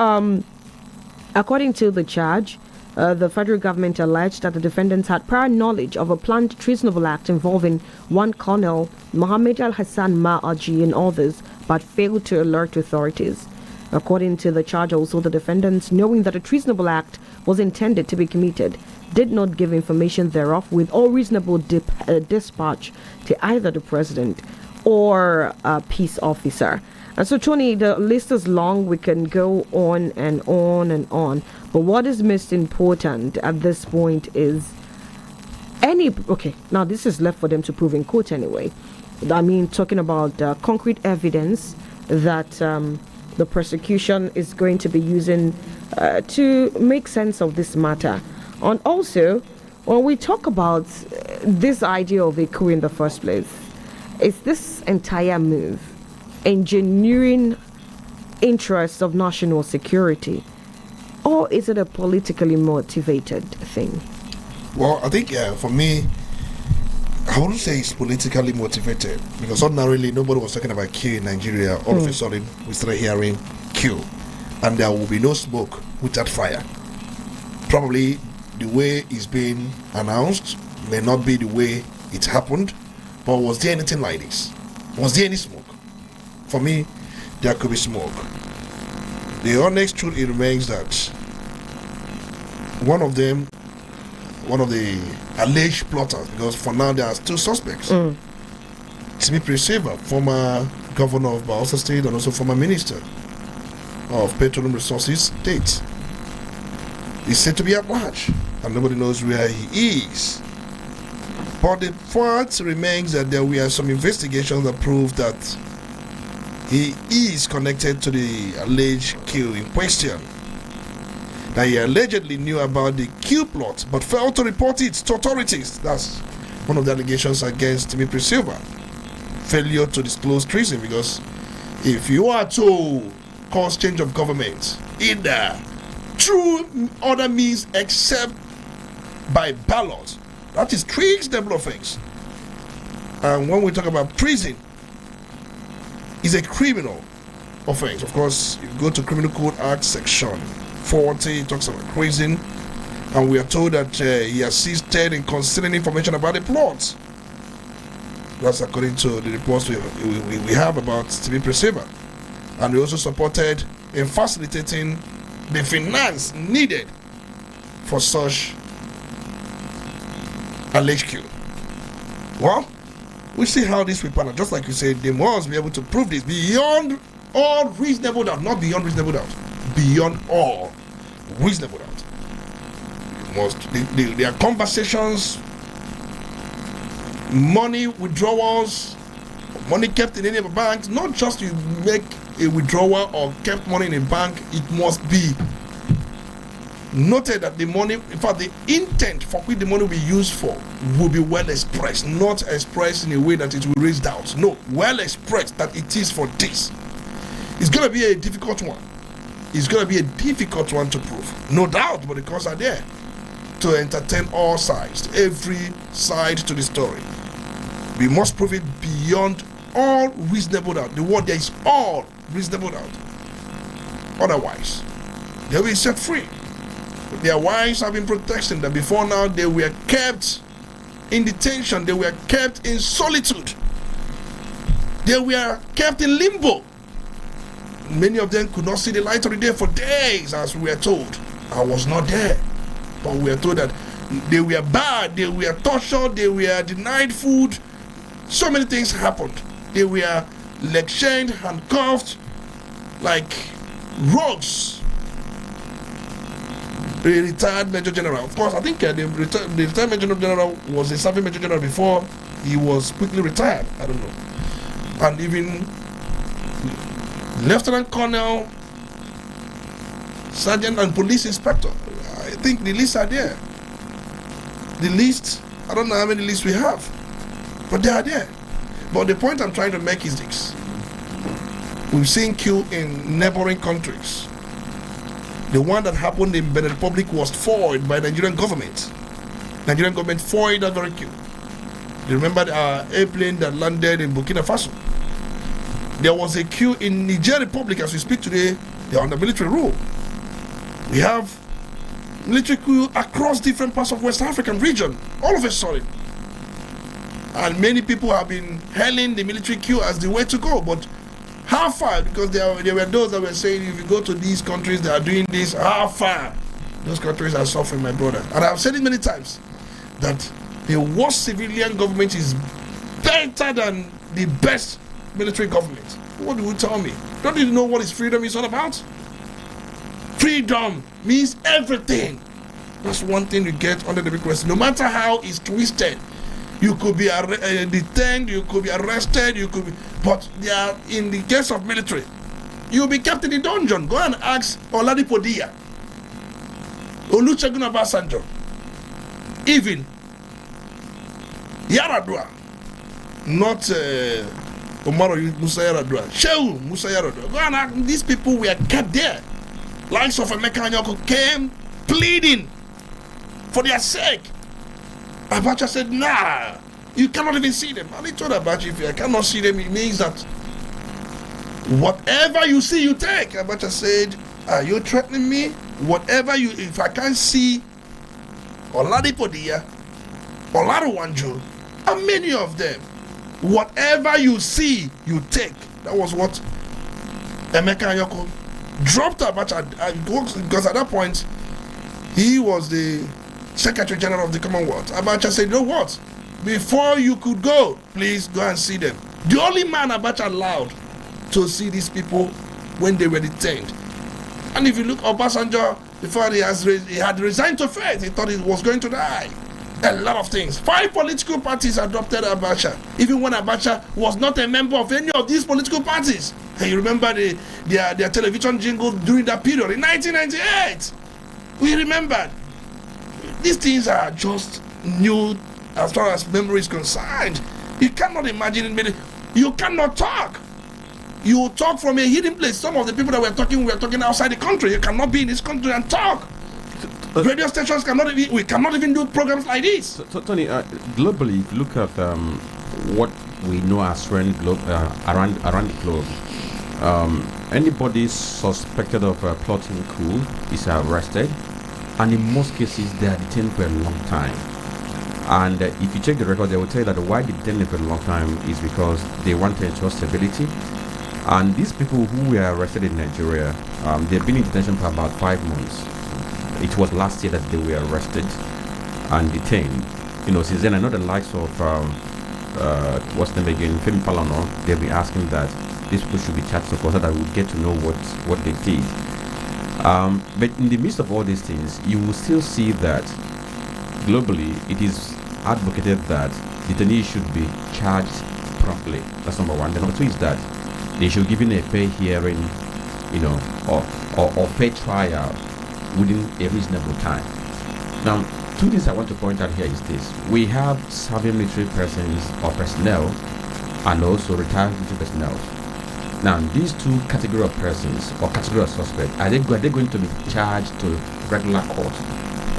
according to the charge, the federal government alleged that the defendants had prior knowledge of a planned treasonable act involving one Colonel Mohammed Al-Hassan Ma'aji and others, but failed to alert authorities. According to the charge, also the defendants, knowing that a treasonable act was intended to be committed, did not give information thereof with all reasonable dispatch to either the president or a peace officer. And so, Tony, the list is long. We can go on and on and on. But what is most important at this point is now this is left for them to prove in court anyway. I mean, talking about concrete evidence that the prosecution is going to be using to make sense of this matter. And also, when we talk about this idea of a coup in the first place, is this entire move engineering interests of national security, or is it a politically motivated thing? Well, I think for me, I wouldn't say it's politically motivated, because ordinarily nobody was talking about Q in Nigeria. All of a sudden, we started hearing Q, and there will be no smoke without fire. Probably the way it's being announced may not be the way it happened, but was there anything like this? Was there any smoke? For me, there could be smoke. The honest truth, it remains that one of the alleged plotters, because for now there are two suspects, Timipre Silva, former governor of Bayelsa State and also former minister of Petroleum Resources State, is said to be at large, and nobody knows where he is. But the fact remains that there were some investigations that proved that he is connected to the alleged coup in question. That he allegedly knew about the coup plot but failed to report it to authorities. That's one of the allegations against Timipre Silva. Failure to disclose treason, because if you are to cause change of government, either through other means except by ballot, that is three reasonable things. And when we talk about treason, it's a criminal offense. Of course, you go to Criminal Code Act section 40, it talks about treason, and we are told that he assisted in concealing information about the plot. That's according to the reports we have about Timipre Silva. And we also supported in facilitating the finance needed for such alleged coup. Well, we see how this will pan out. Just like you said, they must be able to prove this beyond all reasonable doubt. Not beyond reasonable doubt. Beyond all reasonable doubt. There are conversations, money withdrawals, money kept in any of the banks. Not just you make a withdrawal or kept money in a bank. It must be noted that the money, in fact, the intent for which the money will be used for will be well expressed, not expressed in a way that it will raise doubts. No, well expressed that it is for this. It's going to be a difficult one. It's going to be a difficult one to prove. No doubt, but the costs are there to entertain all sides, every side to the story. We must prove it beyond all reasonable doubt. The word there is all reasonable doubt. Otherwise, they will be set free. Their wives have been protesting that before now they were kept in detention, they were kept in solitude, they were kept in limbo. Many of them could not see the light of the day for days, as we were told. I was not there, but we were told that they were bad, they were tortured, they were denied food. So many things happened. They were leg chained, handcuffed, like rogues. A retired Major General. Of course, I think the retired Major General was a serving Major General before he was quickly retired. I don't know. And even Lieutenant Colonel, Sergeant, and Police Inspector. I think the lists are there. The list, I don't know how many lists we have, but they are there. But the point I'm trying to make is this. We've seen coup in neighboring countries. The one that happened in Benin Republic was foiled by the Nigerian government. Nigerian government foiled that very coup. You remember the airplane that landed in Burkina Faso? There was a coup in Niger Republic as we speak today. They are under military rule. We have military coup across different parts of West African region, all of a sudden. And many people have been hailing the military coup as the way to go. But how far? Because there were those that were saying if you go to these countries that are doing this, how far? Those countries are suffering, my brother. And I've said it many times that the worst civilian government is better than the best military government. What do you tell me? Don't you know what is freedom is all about? Freedom means everything. That's one thing you get under the request. No matter how it's twisted, you could be detained, you could be arrested, you could be, but they are, in the case of military, you'll be kept in the dungeon. Go and ask Oladipo Dia, Olusegun Obasanjo, even Yaradua, not Umaru Musa Yaradua, Shehu Musa Yaradua. Go and ask, these people were kept there. Likes of Emeka Anyoko came pleading for their sake. Abacha said, nah, you cannot even see them. And he told Abacha, if you cannot see them, it means that whatever you see, you take. Abacha said, are you threatening me? Whatever you, if I can't see Oladipo Dia, Olaruwanju, and many of them, whatever you see, you take. That was what Emeka Anyoko dropped Abacha, because at that point, he was the Secretary General of the Commonwealth. Abacha said, you know what? Before you could go, please go and see them. The only man Abacha allowed to see these people when they were detained. And if you look at Obasanjo, before he had resigned to faith, he thought he was going to die. A lot of things. 5 political parties adopted Abacha, even when Abacha was not a member of any of these political parties. And you remember their television jingle during that period in 1998. We remembered. These things are just new as far as memory is concerned. You cannot imagine it. You cannot talk. You talk from a hidden place. Some of the people that were talking outside the country. You cannot be in this country and talk. Radio stations cannot even, we cannot even do programs like this. So Tony, globally, if you look at what we know as around the globe, anybody suspected of plotting coup is arrested, and in most cases they are detained for a long time. And if you check the record, they will tell you that why they detained them for a long time is because they want to ensure stability. And these people who were arrested in Nigeria, they've been in detention for about 5 months. It was last year that they were arrested and detained. You know, since then I know the likes of what's the name again, Femi Falana, they've been asking that these people should be charged so that we get to know what they did. But in the midst of all these things, you will still see that globally it is advocated that detainees should be charged promptly. That's number one. The number two is that they should give in a fair hearing, you know, or fair trial within a reasonable time. Now, 2 things I want to point out here is this. We have serving military persons or personnel and also retired military personnel. Now, these 2 category of persons or category of suspects, are they going to be charged to regular court?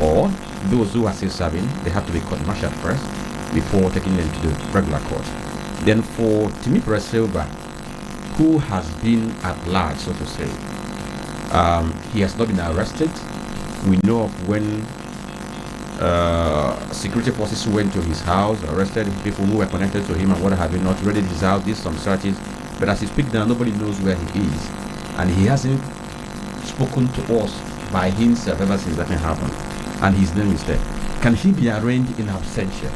Or those who are still serving, they have to be court-martialed first before taking them to the regular court. Then for Timi Silva, who has been at large, so to say, he has not been arrested. We know of when security forces went to his house, arrested people who were connected to him and what have you, not raided his house, did some searches. But as he speaks now, nobody knows where he is. And he hasn't spoken to us by himself ever since that thing happened. And his name is there. Can he be arraigned in absentia?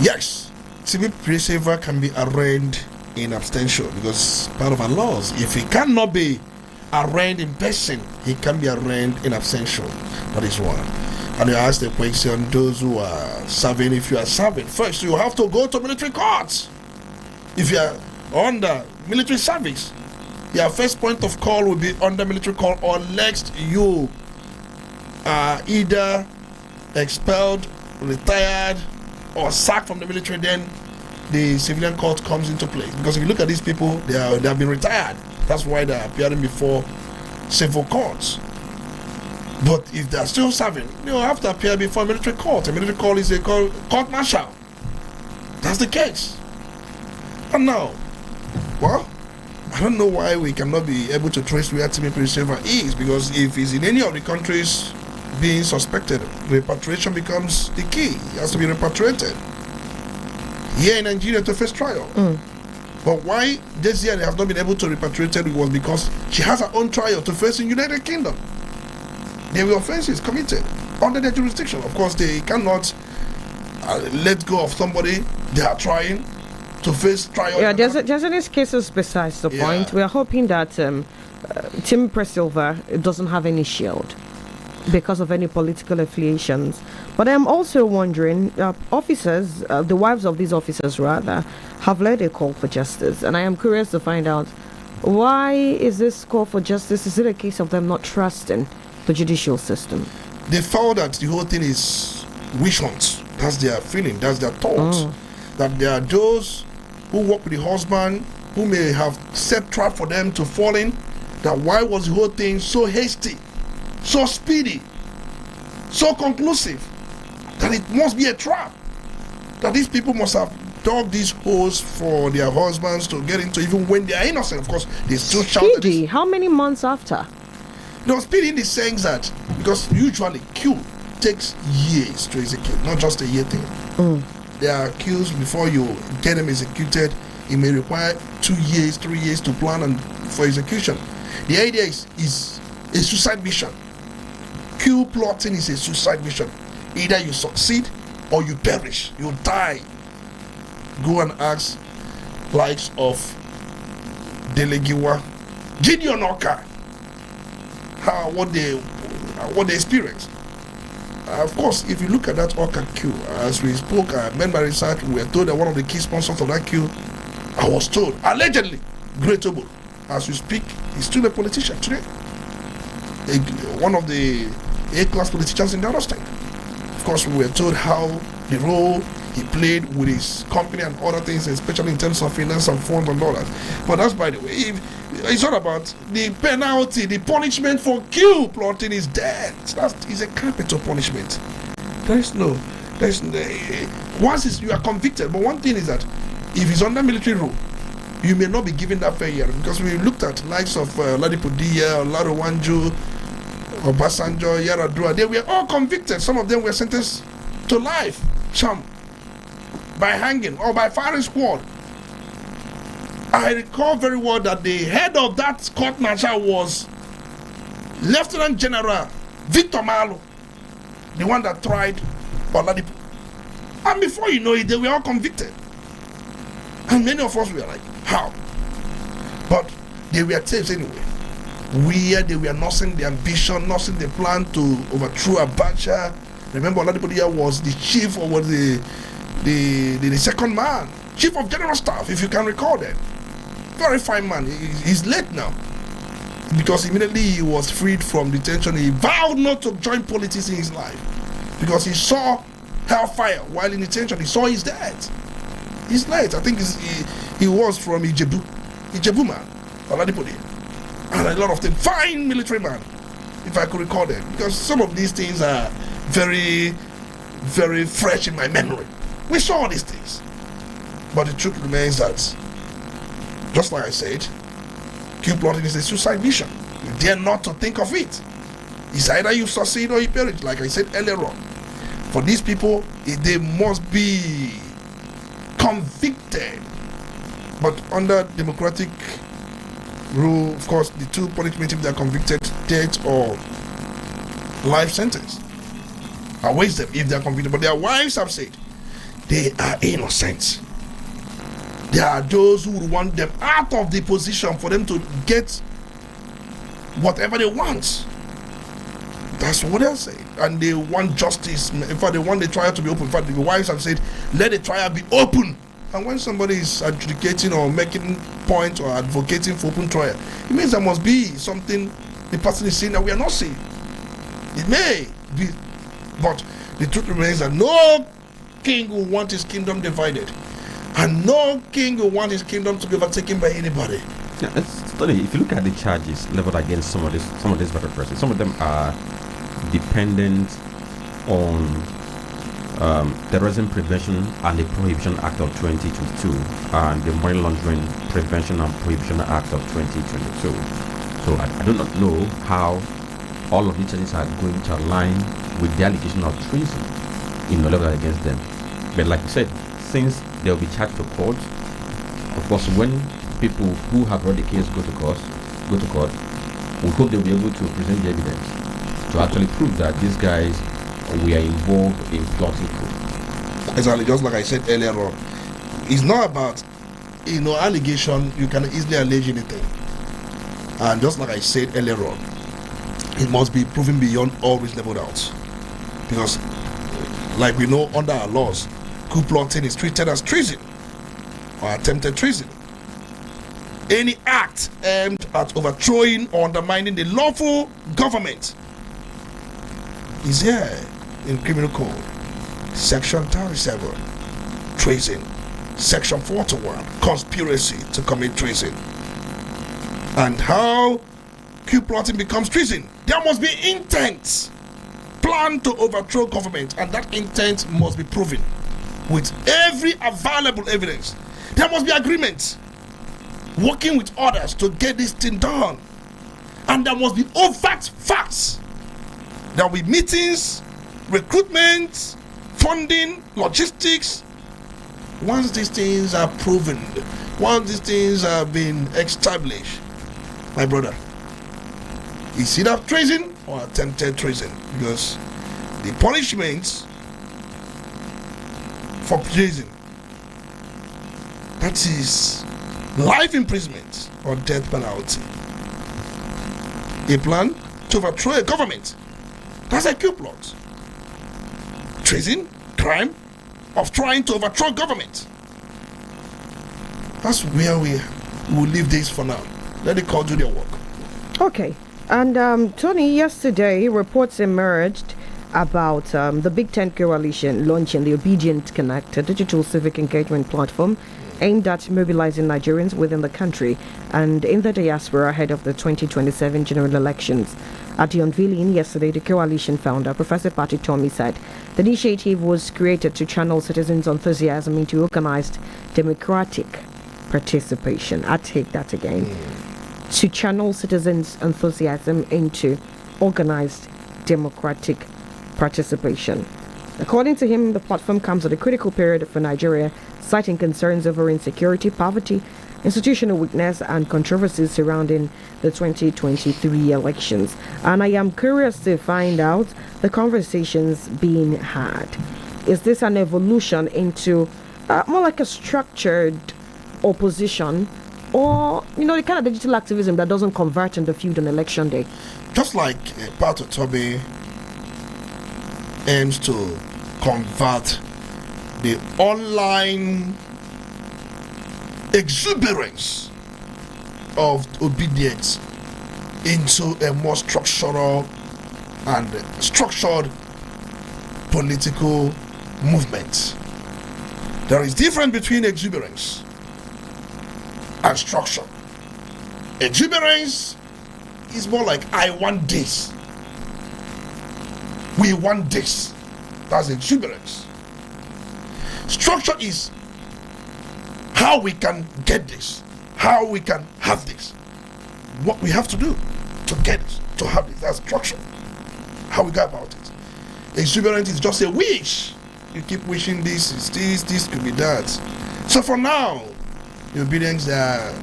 Yes. Timi Silva can be arraigned in absentia because part of our laws. If he cannot be arraigned in person, he can be arraigned in absentia. That is one. And you ask the question, those who are serving, if you are serving, first you have to go to military courts. If you are under military service, your first point of call will be under military court, unless you are either expelled, retired, or sacked from the military. Then the civilian court comes into play. Because if you look at these people, they have been retired. That's why they are appearing before civil courts. But if they are still serving, they will have to appear before a military court. A military court is a court martial. That's the case. And now, well, I don't know why we cannot be able to trace where Timmy Silva is, because if he's in any of the countries being suspected, repatriation becomes the key. He has to be repatriated here in Nigeria to face trial. But why this year they have not been able to repatriate her was because she has her own trial to face in United Kingdom. There were offenses committed under their jurisdiction. Of course, they cannot let go of somebody they are trying to face trial. Yeah, there's any cases besides the point. We are hoping that Tim Silva doesn't have any shield because of any political affiliations. But I'm also wondering, officers, the wives of these officers rather, have led a call for justice. And I am curious to find out, why is this call for justice? Is it a case of them not trusting the judicial system? They felt that the whole thing is wish hunt. That's their feeling, that's their thoughts. That there are those who work with the husband who may have set trap for them to fall in. That why was the whole thing so hasty, so speedy, so conclusive, that it must be a trap, that these people must have dug these holes for their husbands to get into, even when they are innocent. Of course, they still shout. Speedy? How many months after? No, speedy in the sense that, because usually Q takes years to execute, not just a year thing. There are queues before you get them executed. It may require 2 years, 3 years to plan and for execution. The idea is a suicide mission. Queue plotting is a suicide mission. Either you succeed or you perish, you die. Go and ask likes of Delegiwa, Gideon Oka, what they experience. Of course, if you look at that Oka queue, as we spoke, member research, we were told that one of the key sponsors of that queue, I was told, allegedly, Great Obo, as we speak, he's still a politician today. One of the A-class politicians in the other state. Of course, we were told how the role he played with his company and other things, especially in terms of finance and funds and all that. But that's by the way. It's not about the penalty, the punishment for queue plotting is death. That is a capital punishment. Once you are convicted, but one thing is that if it's under military rule, you may not be given that fair hearing, because we looked at likes of Ladipudia, Laro Wanju, Obasanjo, Yaradua, they were all convicted. Some of them were sentenced to life, some by hanging or by firing squad. I recall very well that the head of that court martial was Lieutenant General Victor Malo, the one that tried Oladipo. And before you know it, they were all convicted. And many of us were like, how? But they were tapes anyway. Where they were nursing the ambition, nursing the plan to overthrow Abacha. Remember, Oladipo was the chief, or was the second man, chief of general staff, if you can recall that. Very fine man. He's late now, because immediately he was freed from detention, he vowed not to join politics in his life, because he saw hellfire while in detention. He saw his death. He's late. I think he was from Ijebu man, Oladipo, and a lot of them. Fine military man, if I could recall them, because some of these things are very, very fresh in my memory. We saw all these things, but the truth remains that, just like I said, queue plotting is a suicide mission. You dare not to think of it. It's either you succeed or you perish, like I said earlier on. For these people, they must be convicted. But under democratic rule, of course, the two punishments, if they are convicted, death or life sentence, awaits them if they are convicted. But their wives have said they are innocent. There are those who would want them out of the position for them to get whatever they want. That's what they're saying. And they want justice. In fact, they want the trial to be open. In fact, the wives have said, let the trial be open. And when somebody is adjudicating or making points or advocating for open trial, it means there must be something the person is saying that we are not seeing. It may be, but the truth remains that no king will want his kingdom divided. And no king will want his kingdom to be overtaken by anybody. Yeah, it's funny. If you look at the charges leveled against some of these very persons, some of them are dependent on Terrorism Prevention and the Prohibition Act of 2022 and the Money Laundering Prevention and Prohibition Act of 2022. So I do not know how all of these charges are going to align with the allegation of treason leveled against them. But like you said, since they will be charged to court, of course, when people who have brought the case go to court, we hope they'll be able to present the evidence to actually prove that these guys were involved in plotting coup. Exactly, just like I said earlier on, it's not about allegation. You can easily allege anything, and just like I said earlier on, it must be proven beyond all reasonable doubts, because, like we know under our laws, coup plotting is treated as treason or attempted treason. Any act aimed at overthrowing or undermining the lawful government is here in Criminal Code, Section 37, treason, Section 41, conspiracy to commit treason. And how coup plotting becomes treason? There must be intent, plan to overthrow government, and that intent must be proven with every available evidence. There must be agreement, working with others to get this thing done, and there must be overt facts. There will be meetings, recruitment, funding, logistics. Once these things are proven, once these things have been established, my brother, it's either treason or attempted treason, because the punishments for treason, that is life imprisonment or death penalty. A plan to overthrow a government, that's a coup plot. Treason, crime of trying to overthrow government. That's where we will leave this for now. Let the court do their work. Okay. And Tony, yesterday reports emerged about the Big Ten Coalition launching the Obedient Connect, a digital civic engagement platform aimed at mobilizing Nigerians within the country and in the diaspora ahead of the 2027 general elections. At the unveiling yesterday, the coalition founder, Professor Patti Tommy, said the initiative was created to channel citizens' enthusiasm into organized democratic participation. I take that again. To channel citizens' enthusiasm into organized democratic participation. According to him, the platform comes at a critical period for Nigeria, citing concerns over insecurity, poverty, institutional weakness, and controversies surrounding the 2023 elections. And I am curious to find out the conversations being had. Is this an evolution into more like a structured opposition, or the kind of digital activism that doesn't convert in the field on election day? Just like Patti Tommy aims to convert the online exuberance of obedience into a more structured political movement. There is difference between exuberance and structure. Exuberance is more like, I want this, we want this. That's exuberance. Structure is how we can get this, how we can have this, what we have to do to get it, to have it. That's structure, how we go about it. Exuberance is just a wish. You keep wishing this could be that. So for now, the obedience, they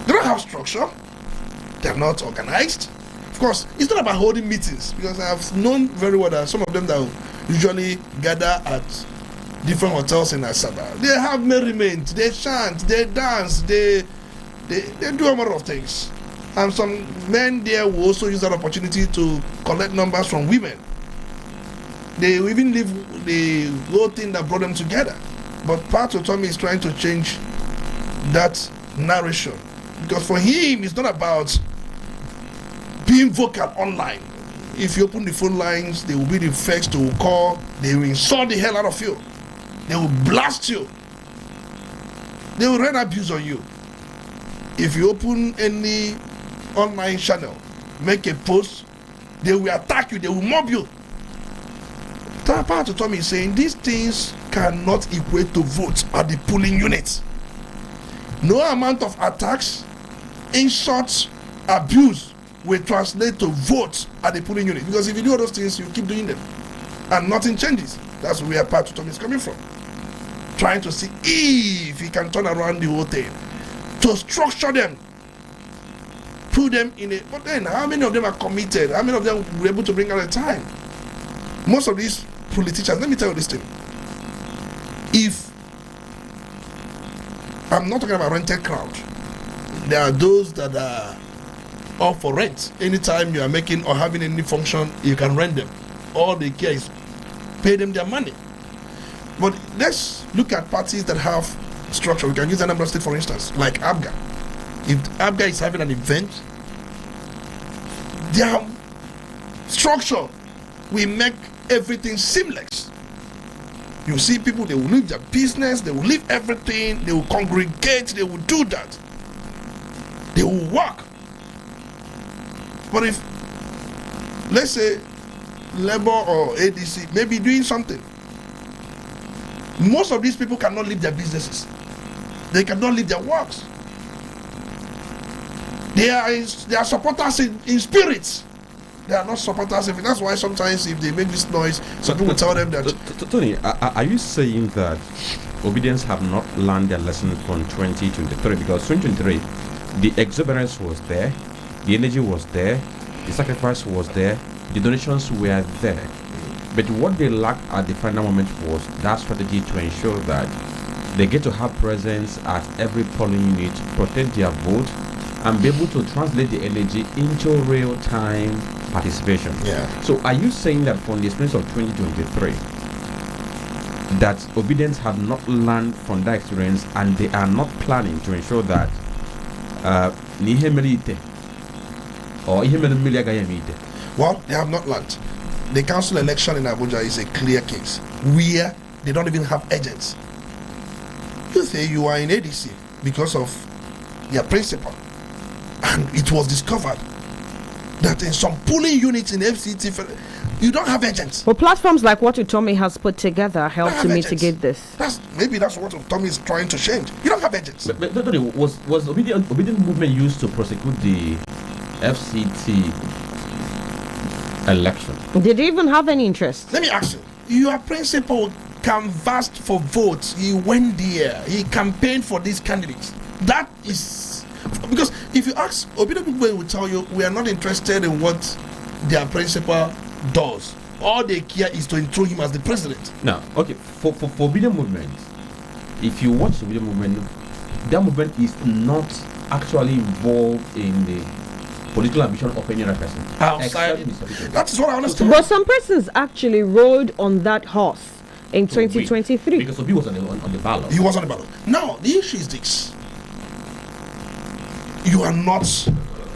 don't have structure, they're not organized. Of course, it's not about holding meetings, because I've known very well that some of them that usually gather at different hotels in Asaba, they have merriment, they chant, they dance, they do a lot of things. And some men there will also use that opportunity to collect numbers from women. They will even leave the whole thing that brought them together. But Pat Otomi is trying to change that narration. Because for him, it's not about being vocal online. If you open the phone lines, they will be the first to call. They will insult the hell out of you. They will blast you. They will run abuse on you. If you open any online channel, make a post, they will attack you, they will mob you. Pat Otomi is saying these things cannot equate to votes at the polling unit. No amount of attacks, insults, abuse will translate to votes at the polling unit. Because if you do all those things, you keep doing them. And nothing changes. That's where Pat Otomi is coming from. Trying to see if he can turn around the whole thing. To structure them. Put them in a... But then, how many of them are committed? How many of them were able to bring out a time? Most of these politicians, let me tell you this thing. If... I'm not talking about rented crowd. There are those that are all for rent. Anytime you are making or having any function, you can rent them. All they care is pay them their money. But let's look at parties that have structure. We can use Anambra State for instance, like ABGA. If ABGA is having an event, their structure will make everything seamless. You see people, they will leave their business, they will leave everything, they will congregate, they will do that. They will work. But if, let's say, Labour or ADC may be doing something, most of these people cannot leave their businesses. They cannot leave their works. They are supporters in spirits. They are not supporters. That's why sometimes if they make this noise, some people tell them that. Tony, are you saying that obedience have not learned their lesson from 2023? Because 2023, the exuberance was there, the energy was there, the sacrifice was there, the donations were there. But what they lacked at the final moment was that strategy to ensure that they get to have presence at every polling unit, protect their vote, and be able to translate the energy into real-time participation. Yeah. So are you saying that from the experience of 2023, that obedience have not learned from that experience and they are not planning to ensure that well, they have not learned. The council election in Abuja is a clear case where they don't even have agents. You say you are in ADC because of their principal, and it was discovered that in some polling units in FCT, you don't have agents. Well, platforms like what Utomi has put together help to mitigate this. Maybe that's what Utomi is trying to change. You don't have agents. But was obedient movement used to prosecute the FCT election? Did he even have any interest? Let me ask you. Your principal canvassed for votes. He went there. He campaigned for these candidates. That is because if you ask, obedient movement will tell you we are not interested in what their principal does. All they care is to enthrone him as the president. Now, okay, for obedient movement, if you watch the obedient movement, that movement is not actually involved in the political ambition of any other person. Outside, that is what I understand. But some persons actually rode on that horse in 2023. Because Obi was on the ballot. He was on the ballot. Now, the issue is this. You are not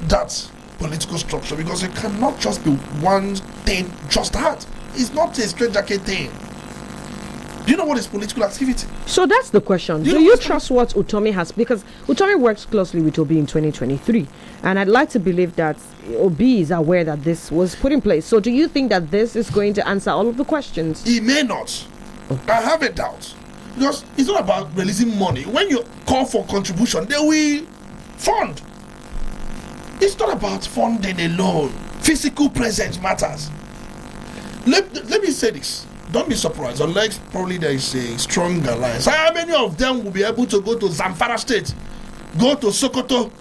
that political structure because it cannot just be one thing, just that. It's not a straight jacket thing. Do you know what is political activity? So that's the question. Do you trust what Utomi has? Because Utomi works closely with Obi in 2023. And I'd like to believe that Obi is aware that this was put in place. So do you think that this is going to answer all of the questions? He may not. Okay. I have a doubt. Because it's not about releasing money. When you call for contribution, they will fund. It's not about funding alone. Physical presence matters. Let me say this. Don't be surprised, unless probably there is a strong alliance. How many of them will be able to go to Zamfara State, go to Sokoto,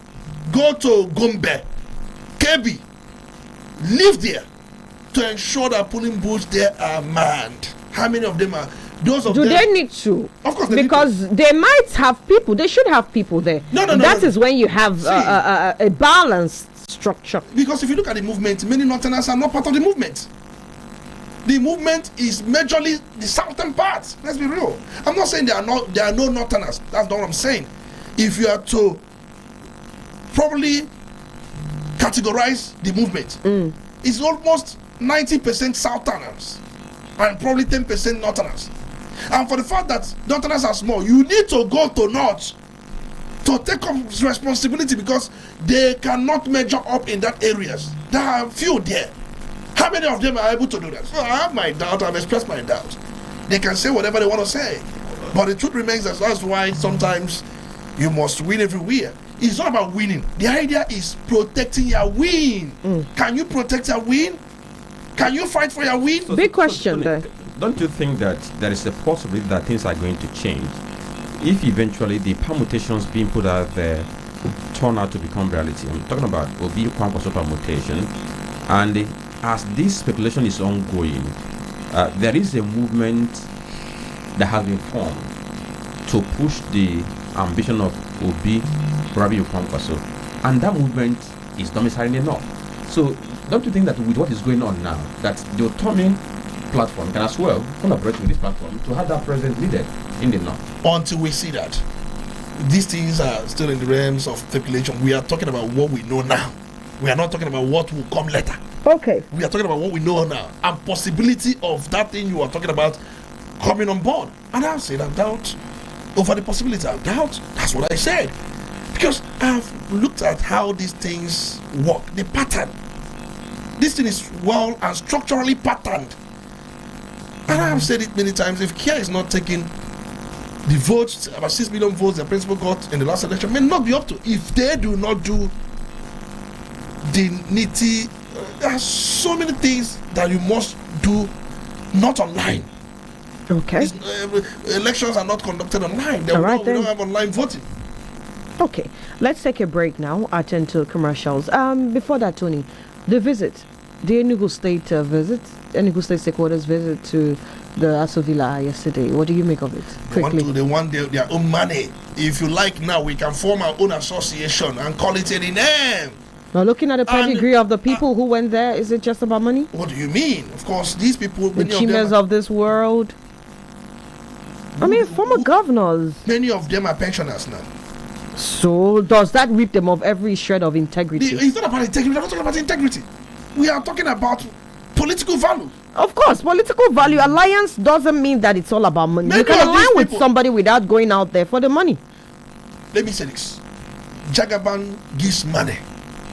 go to Gombe, Kebbi, live there to ensure that polling booths there are manned? How many of them are? Do they need to? Of course, because they might have people. They should have people there. No. That is when you have a balance structure. Because if you look at the movement, many Northerners are not part of the movement. The movement is majorly the southern part. Let's be real. I'm not saying there are no Northerners. That's not what I'm saying. If you are to probably categorize the movement, it's almost 90% Southerners and probably 10% Northerners. And for the fact that Northerners are small, you need to go to North to take up responsibility because they cannot measure up in that areas. There are few there. How many of them are able to do that? So I have my doubt. I've expressed my doubt. They can say whatever they want to say, but the truth remains that's why sometimes you must win everywhere. It's not about winning. The idea is protecting your win. Can you protect your win? Can you fight for your win? Big question there. Don't you think that there is a possibility that things are going to change if eventually the permutations being put out there turn out to become reality? I'm talking about Obi Kwankwaso permutation, and as this speculation is ongoing, there is a movement that has been formed to push the ambition of Obi Rabi Kwankwaso, and that movement is domiciled in the north. So don't you think that with what is going on now, that the autonomy platform can as well collaborate with this platform to have that presence needed in the north? Until we see that, these things are still in the realms of speculation. We are talking about what we know now. We are not talking about what will come later. Okay. We are talking about what we know now and possibility of that thing you are talking about coming on board. And I'll say that doubt over the possibility. I doubt. That's what I said. Because I've looked at how these things work, the pattern. This thing is well and structurally patterned. And I have said it many times, if care is not taken, the votes, about 6 million votes the principal got in the last election may not be up to. If they do not do the nitty, there are so many things that you must do not online. Okay. Elections are not conducted online. We don't have online voting. Okay, let's take a break now. Attend to commercials. Before that, Tony, the visit, the Enugu State visit, Enugu State stakeholders visit to the Asovila yesterday. What do you make of it? Quickly. They want their own money. If you like now, we can form our own association and call it any name. Now, looking at the pedigree of the people who went there, is it just about money? What do you mean? Of course, these people, the Chimes of this world. I mean, former governors. Many of them are pensioners now. So, does that rip them of every shred of integrity? It's not about integrity. We're not talking about integrity. We are talking about political value. Of course, political value. Alliance doesn't mean that it's all about money. You can align with somebody without going out there for the money. Let me say this. Jagaban gives money.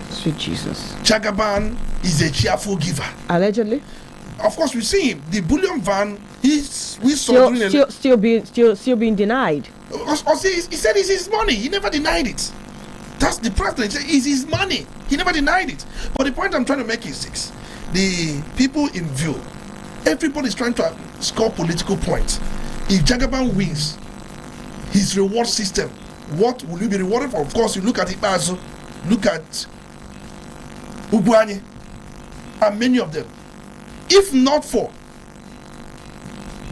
Sweet Jesus. Jagaban is a cheerful giver. Allegedly. Of course, we see him. The bullion van, we saw still being denied. He said it's his money. He never denied it. That's the president. It's his money. He never denied it. But the point I'm trying to make is this: the people in view, everybody's trying to score political points. If Jagaban wins, his reward system, what will you be rewarded for? Of course, you look at Ibazo, look at Ugwanye, and many of them. If not for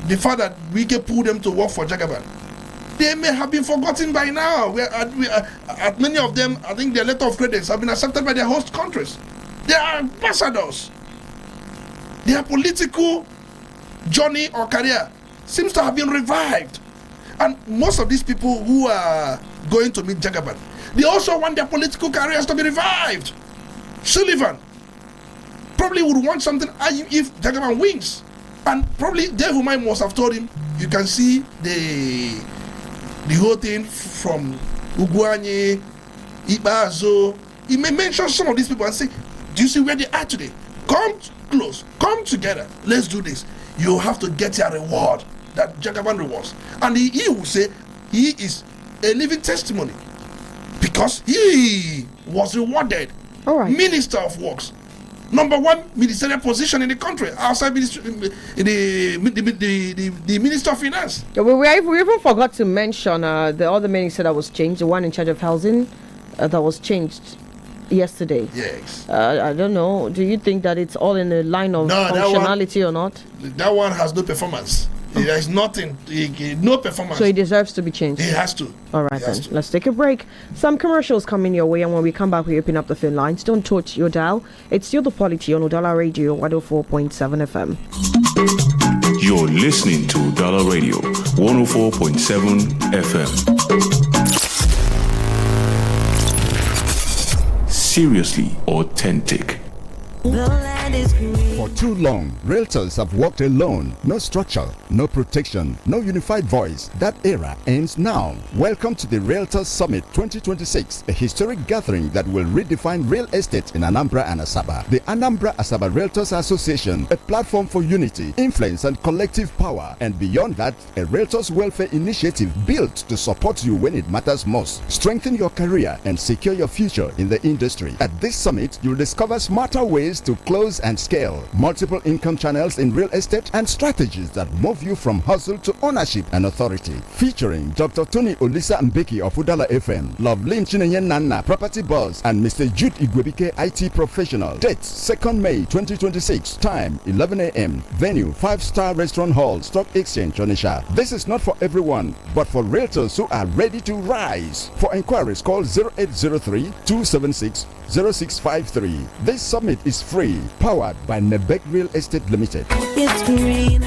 the fact that we can pull them to work for Jagaban, they may have been forgotten by now. At many of them, I think their letter of credits have been accepted by their host countries. They are ambassadors. Their political journey or career seems to have been revived. And most of these people who are going to meet Jagaban, they also want their political careers to be revived. Sullivan probably would want something if Jagaban wins. And probably Dave Umai must have told him, you can see the whole thing from Ugwanye, Ibazo. He may mention some of these people and say, do you see where they are today? Come close, come together, let's do this. You have to get your reward that Jagaban rewards. And he will say he is a living testimony because he was rewarded. All right. Minister of Works, #1 ministerial position in the country, outside the Minister of Finance. We even forgot to mention the other minister that was changed, the one in charge of housing that was changed yesterday. Yes. I don't know. Do you think that it's all in the line of functionality or not? That one has no performance. There's nothing, no performance. So he deserves to be changed. He has to. All right, then. Let's take a break. Some commercials coming your way, and when we come back, we open up the phone lines. Don't touch your dial. It's still the Polity on Udala Radio 104.7 FM. You're listening to Dollar Radio 104.7 FM. Seriously authentic. For too long, realtors have walked alone. No structure, no protection, no unified voice. That era ends now. Welcome to the Realtors Summit 2026, a historic gathering that will redefine real estate in Anambra and Asaba. The Anambra Asaba Realtors Association, a platform for unity, influence, and collective power. And beyond that, a Realtors Welfare Initiative built to support you when it matters most. Strengthen your career and secure your future in the industry. At this summit, you'll discover smarter ways to close and scale, multiple income channels in real estate, and strategies that move you from hustle to ownership and authority. Featuring Dr. Tony Olisa Mbeki of Udala FM, Lovelin Chinenye Nana, Property Boss, and Mr. Jude Igwebike, IT Professional. Date 2nd May 2026. Time 11 a.m. Venue 5-star Restaurant Hall, Stock Exchange, Onitsha. This is not for everyone, but for realtors who are ready to rise. For inquiries, call 0803-276-0653. This summit is free, powered by Nebek Real Estate Limited. It's green.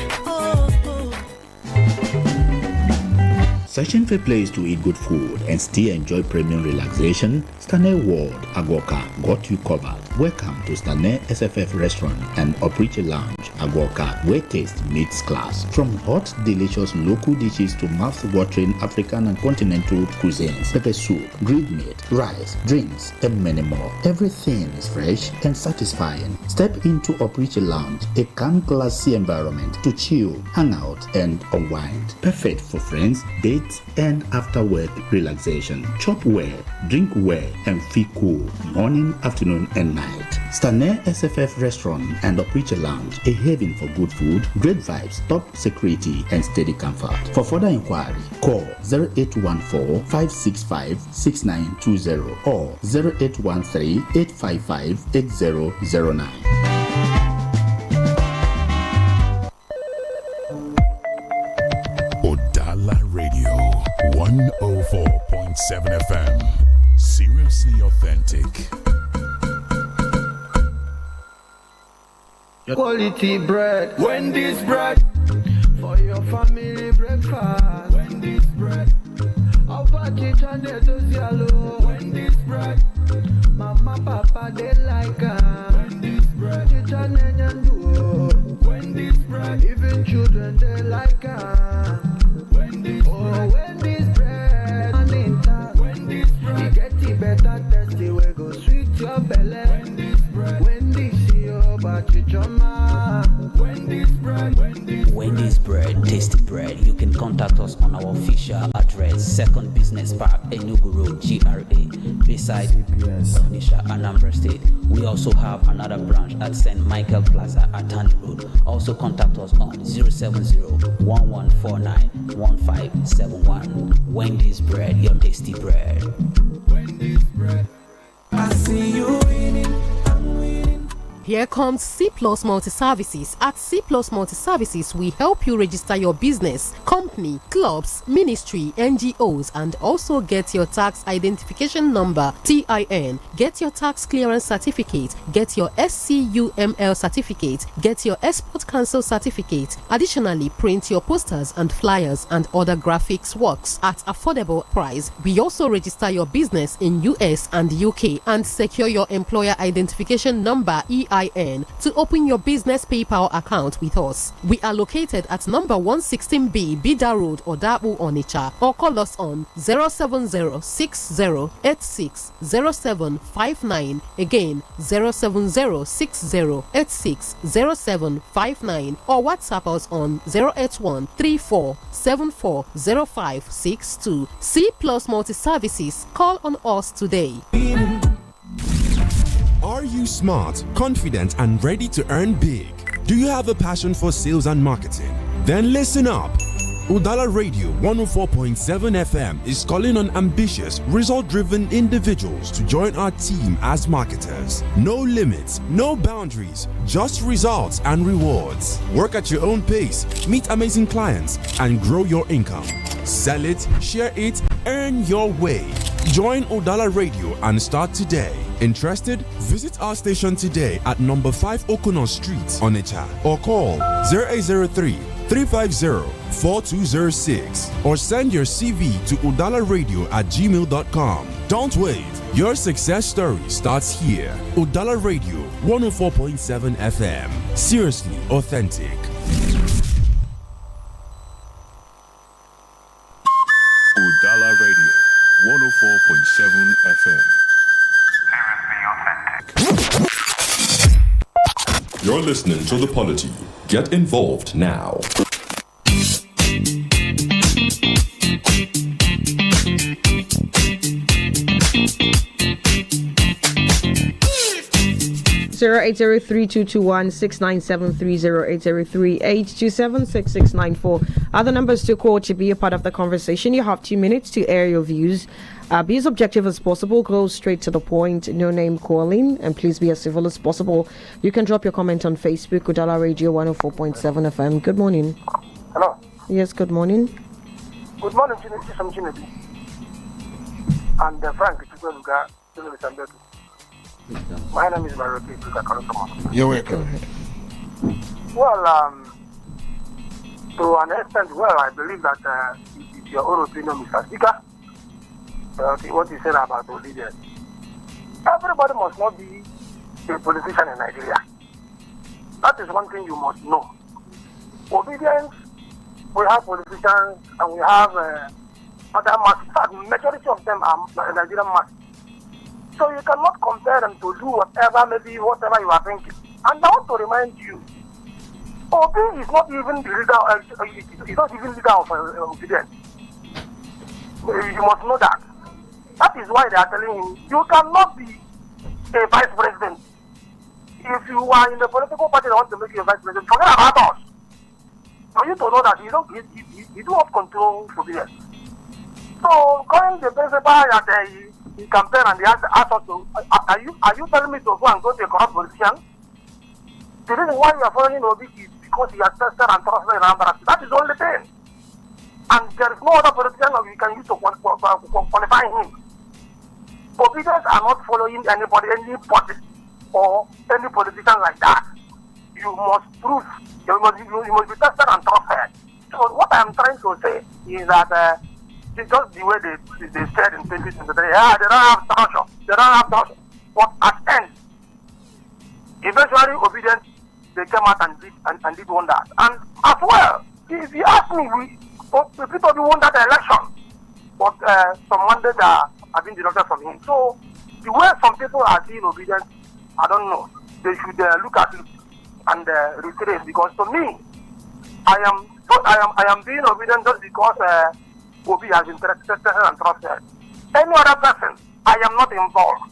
Searching for a place to eat good food and still enjoy premium relaxation? Stanley World Agoka got you covered. Welcome to Stanley SFF Restaurant and Operator Lounge Agoka, where taste meets class. From hot, delicious local dishes to mouth-watering African and continental cuisines, pepper soup, grilled meat, rice, drinks, and many more. Everything is fresh and satisfying. Step into Operator Lounge, a calm, classy environment to chill, hang out, and unwind. Perfect for friends, dates, and after-work relaxation. Chop well, drink well, and feel cool morning, afternoon, and night. Stanley SFF Restaurant and Operator Lounge, a haven for good food, great vibes, top security, and steady comfort. For further inquiry, call 0814-565-6920 or 0813-855-8009. Udala Radio 104.7 FM. Seriously authentic. Quality bread, Wendy's bread. For your family breakfast, Wendy's bread. Wendy's bread. Mama, papa, they like Wendy's bread. Wendy's bread. Even children, they like Wendy's bread. Wendy's bread. Wendy's bread. You get it better, tasty, we go sweet your belly. Wendy's bread. Wendy's Wendy's bread, tasty bread. You can contact us on our official address, 2nd Business Park, Enugu Road, GRA, beside Onitsha, Anambra State. We also have another branch at St. Michael Plaza at Tandy Road. Also contact us on 070-1149-1571. Wendy's bread, your tasty bread. Wendy's bread. I see you winning. Here comes C Plus Multi-Services. At C Plus Multi-Services, we help you register your business, company, clubs, ministry, NGOs, and also get your tax identification number, TIN, get your tax clearance certificate, get your SCUML certificate, get your Export Council certificate. Additionally, print your posters and flyers and other graphics works at affordable price. We also register your business in US and UK and secure your employer identification number, EIN, to open your business PayPal account with us. We are located at number 116B Bida Road, Odabu, Onitsha, or call us on 070-6086-0759. Again, 070-6086-0759, or WhatsApp us on 081-3474-0562. C Plus Multi-Services. Call on us today. Are you smart, confident, and ready to earn big? Do you have a passion for sales and marketing? Then listen up. Udala Radio 104.7 FM is calling on ambitious, result-driven individuals to join our team as marketers. No limits, no boundaries, just results and rewards. Work at your own pace, meet amazing clients, and grow your income. Sell it, share it, earn your way. Join Udala Radio and start today. Interested? Visit our station today at number 5 Okono Street, Onitsha, or call 0803 350 4206 or send your CV to udalaradio@gmail.com. Don't wait. Your success story starts here. Udala Radio 104.7 FM. Seriously authentic. Udala Radio 104.7 FM. You're listening to The Polity. Get involved now. 08032216973, Other numbers to call to be a part of the conversation. You have 2 minutes to air your views. Be as objective as possible. Go straight to the point. No name calling, and please be as civil as possible. You can drop your comment on Facebook. Udala Radio 104.7 FM. Good morning. Hello. Yes. Good morning. Good morning, Chinedi. And Frank, my name is Maroki. You're welcome. Well, to an extent, I believe that it's your own opinion, Mr. Speaker. What you said about obedience. Everybody must not be a politician in Nigeria. That is one thing you must know. Obedience, we have politicians and we have other masses. Majority of them are Nigerian masses. So you cannot compare them to do whatever you are thinking. And I want to remind you, Obi is not even the leader. He's not even leader of obedience. You must know that. That is why they are telling him you cannot be a vice president. If you are in the political party that wants to make you a vice president, forget about us. For you to know that you do not control obedience. So calling the principal that he campaign and he asked us to, are you telling me to go and go to a corrupt politician? The reason why you are following Obi is because he has tested and trusted in Anambra. That is the only thing. And there is no other politician that you can use to qualify him. Obedience are not following anybody or any politician like that. You must prove, you must be tested and trusted. So what I am trying to say is that just the way they said in 2023, they don't have structure. But at end, eventually obedience, they came out and did wonders. And as well, if you ask me, we people won that election, but some mandates have been deducted from him. So the way some people are seeing obedience, I don't know. They should look at it and retrace, because to me, I am being obedient just because Obi has been tested and trusted. Any other person, I am not involved.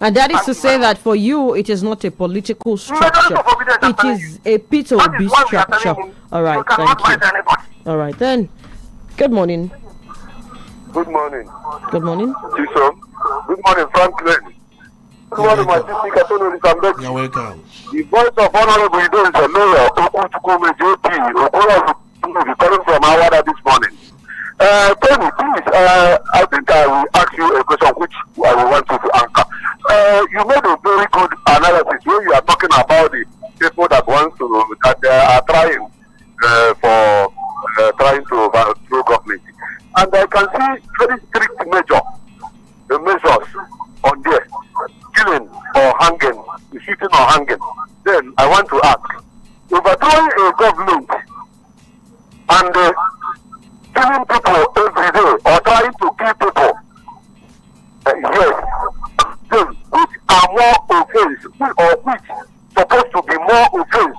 And that is to say that for you, it is not a political structure. It is a P2B structure. All right, thank you. All right, then. Good morning. Good morning. Good morning. Jason. Good morning, Franklin. Good morning, my sister. You're welcome. The voice of Honorable Ido is a lawyer, Okuchukwume JP, calling from Awada this morning. Tony, please, I think I will ask you a question which I will want you to answer. You made a very good analysis when you are talking about the people that are trying trying to overthrow government. And I can see very strict measures on there, killing or hanging, shooting or hanging. Then I want to ask, overthrowing a government and killing people every day or trying to kill people, yes, then which are more offense, which supposed to be more offense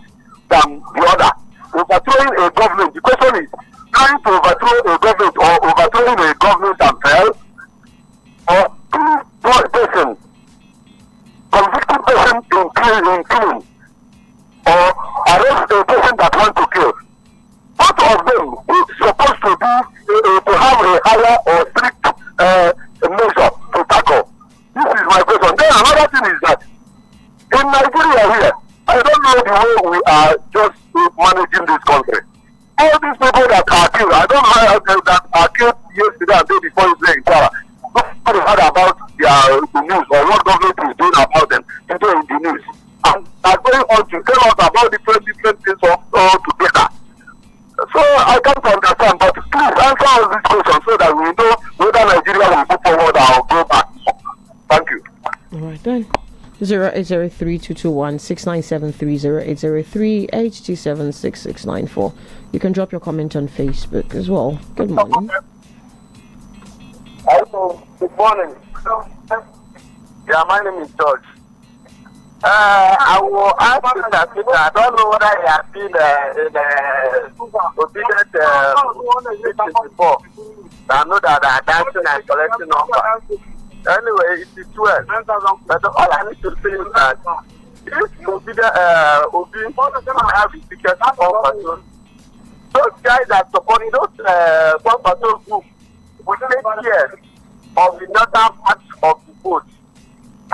than the other? Overthrowing a government, the question is trying to overthrow a government or overthrowing a government themselves, or two person, convicted person in killing, or arrest a person that wants to kill. Both of them is supposed to the news or what government is doing about them today in the news. And are going on to tell us about different things all together. So I can't understand, but please answer all these questions so that we know whether Nigeria will go forward or go back. Thank you. All right then. 0803-221-6973, You can drop your comment on Facebook as well. Good morning. Hello, good morning. Yeah, my name is George. I will ask you that I don't know whether you have been in obedient meetings before. I know that they are dancing and collecting numbers. Anyway, it is well. But all I need to say is that if obedient have his ticket for person, those guys that supporting those one person group will take care of the northern part of the vote.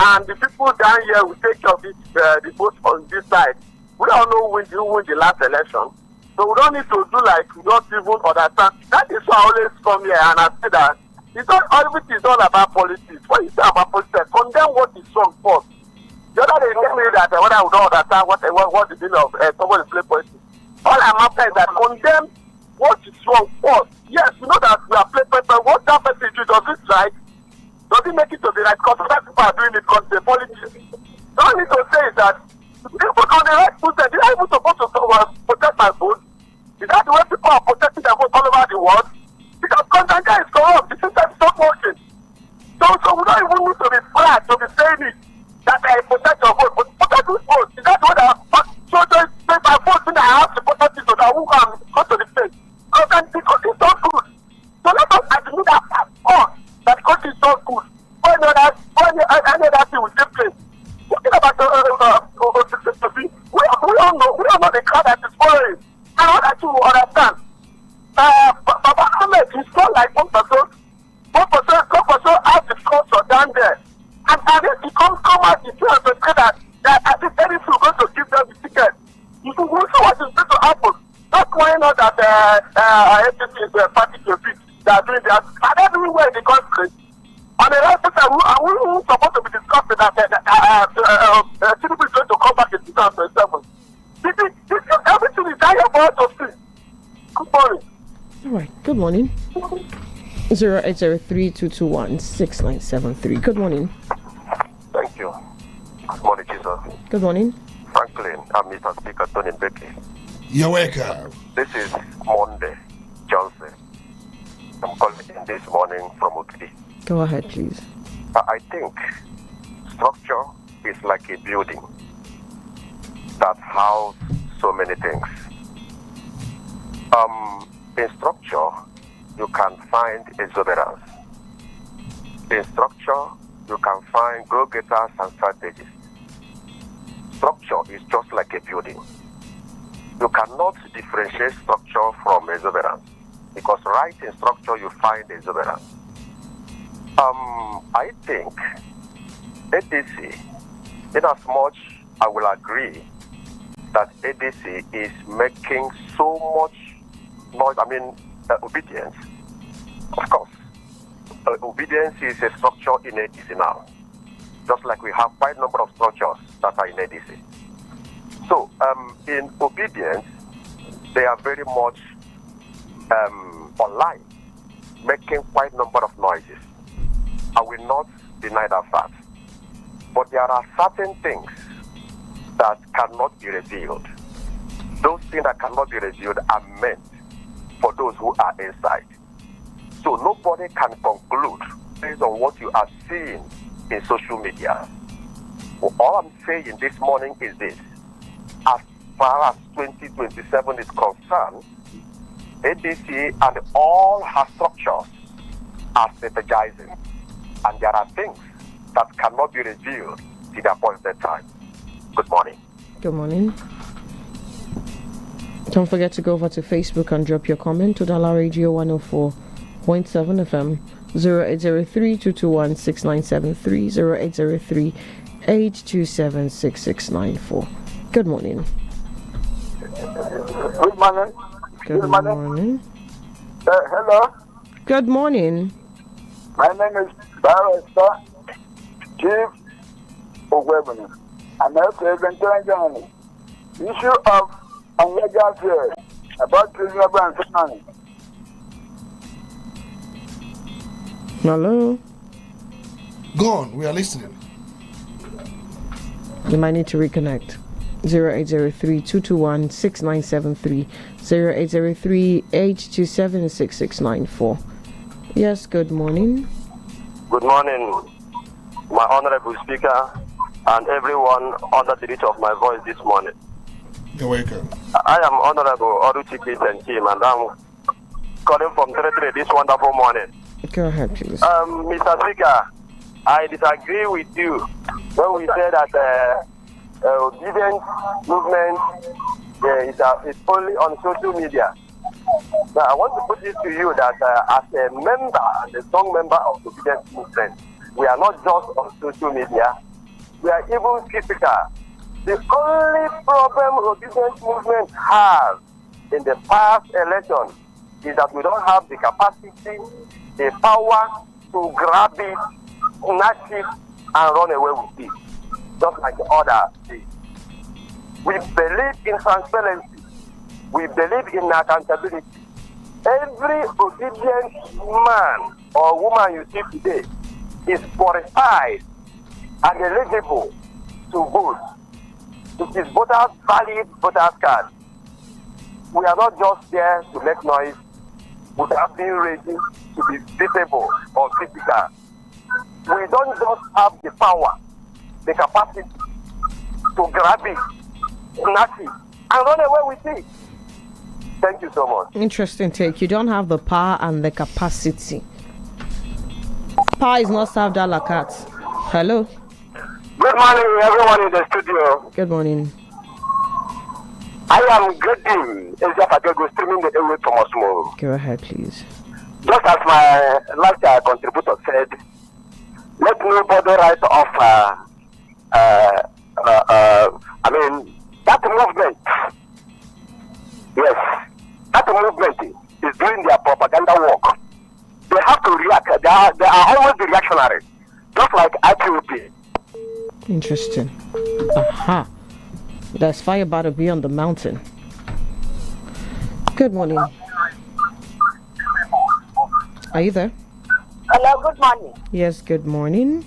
And the people down here will take care of the vote on this side. We don't know who win the last election. So we don't need to do like we don't even understand. That is why I always come here and I say that it's not everything is all about politics. When you say about politics, condemn what is wrong first. The other day tell me that when I would not understand what the meaning of someone is playing politics. All I'm after is that condemn what is wrong first. Yes, we know that we are playing politics. What that person do, does it right? Does it make it to the right? Because other people are doing it because they're politics. All I need to say is that people on the right foot, they are even supposed to protect my vote. Is that the way people are protecting their vote all over the world? Because Nigeria is corrupt. The system is not working. So we don't even need to be proud to be saying it. That I protect your vote. But protect whose vote? Is that what so they take my vote and I have to protect it so that who can go to the state? Because it's not good. So let us admit that part that country is not good. Any other thing will take place. Talking about we all know the crowd that is following. And all that you understand. Baba Ahmed is not like 1%. 1% has the culture down there. And if he come out, he tries to say that I think anything is going to give them the ticket. You will see what is going to happen. That's why not that FCC is a party to beat. They are doing that. And everywhere in the country. On the right side, we supposed to be discussing that Tinubu is going to come back in 2027. Everything is there for us to see. Good morning. All right. Good morning. 0803-221-6973. Good morning. Thank you. Good morning, Jesus. Good morning. Franklin, I'm Mr. Speaker Tony Beckley. You're welcome. This is Monday Johnson. I'm calling in this morning from Udala. Go ahead, please. I think structure is like a building that houses so many things. In structure, you can find exuberance. In structure, you can find go-getters and strategies. Structure is just like a building. You cannot differentiate structure from exuberance because right in structure you find exuberance. I think ADC, in as much I will agree that ADC is making so much noise, obedience. Of course, obedience is a structure in ADC now, just like we have quite a number of structures that are in ADC. So, in obedience, they are very much online, making quite a number of noises. I will not deny that fact. But there are certain things that cannot be revealed. Those things that cannot be revealed are meant for those who are inside. So nobody can conclude based on what you are seeing in social media. Well, all I'm saying this morning is this. As far as 2027 is concerned, ADC and all her structures are strategizing. And there are things that cannot be revealed to the appointed time. Good morning. Good morning. Don't forget to go over to Facebook and drop your comment to Udala Radio 104.7 FM 0803-221-6973 0803-827-6694. Good morning. Good morning. Good morning. Hello. Good morning. My name is Barrister Chief Ogwebana, American Journey. Issue of Omega Affairs about reasonable and money. Hello? Go on, we are listening. You might need to reconnect. 0803-221-6973, 0803-827-6694. Yes, good morning. Good morning, my honorable speaker and everyone under the reach of my voice this morning. You're welcome. I am Honorable Oruchiki and team, and I'm calling from Territory this wonderful morning. Go ahead, please. Mr. Speaker, I disagree with you when we say that obedience movement is only on social media. Now, I want to put this to you that as a member, a strong member of the obedience movement, we are not just on social media, we are even physical. The only problem obedience movement has in the past election is that we don't have the capacity, the power to grab it, snatch it, and run away with it, just like the other states. We believe in transparency. We believe in accountability. Every obedient man or woman you see today is qualified and eligible to vote. It is voters' valid voters' card. We are not just there to make noise without being ready to be visible or physical. We don't just have the power, the capacity to grab it, snatch it, and run away with it. Thank you so much. Interesting take. You don't have the power and the capacity. Power is not served a la carte. Hello? Good morning, everyone in the studio. Good morning. I am Gredim Eziapagego, streaming the airway from Osmo. Go ahead, please. Just as my last contributor said, let nobody write off, that movement. Yes, that movement is doing their propaganda work. They have to react. They are always reactionary, just like IPOP. Interesting. Aha. There's fire about to be on the mountain. Good morning. Are you there? Hello, good morning. Yes, good morning.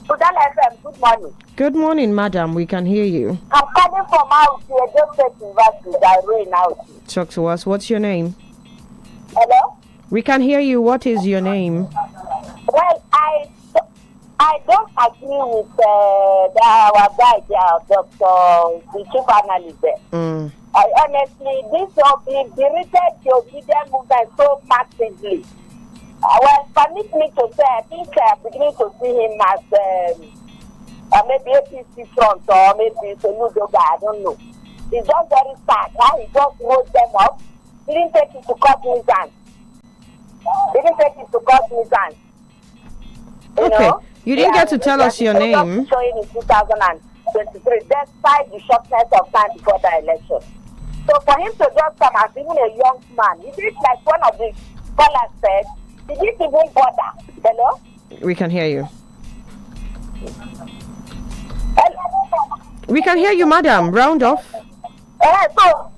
Udala FM, good morning. Good morning, madam. We can hear you. I'm coming from out here, just taking back to the rain out. Talk to us. What's your name? Hello? We can hear you. What is your name? Well, I don't agree with our guy there, the chief analyst there. I honestly, this deleted the obedient movement so massively. Well, permit me to say, I think I'm beginning to see him as maybe APC front or maybe Soludoga, I don't know. It's just very sad how he just wrote them up. He didn't take it to cognizance. Okay. You didn't get to tell us your name. Showing in 2023, despite the shortness of time before the election. So for him to just come as even a young man, he did like one of the scholars said, he didn't even bother. Hello? We can hear you. Hello? We can hear you, madam. Round off. So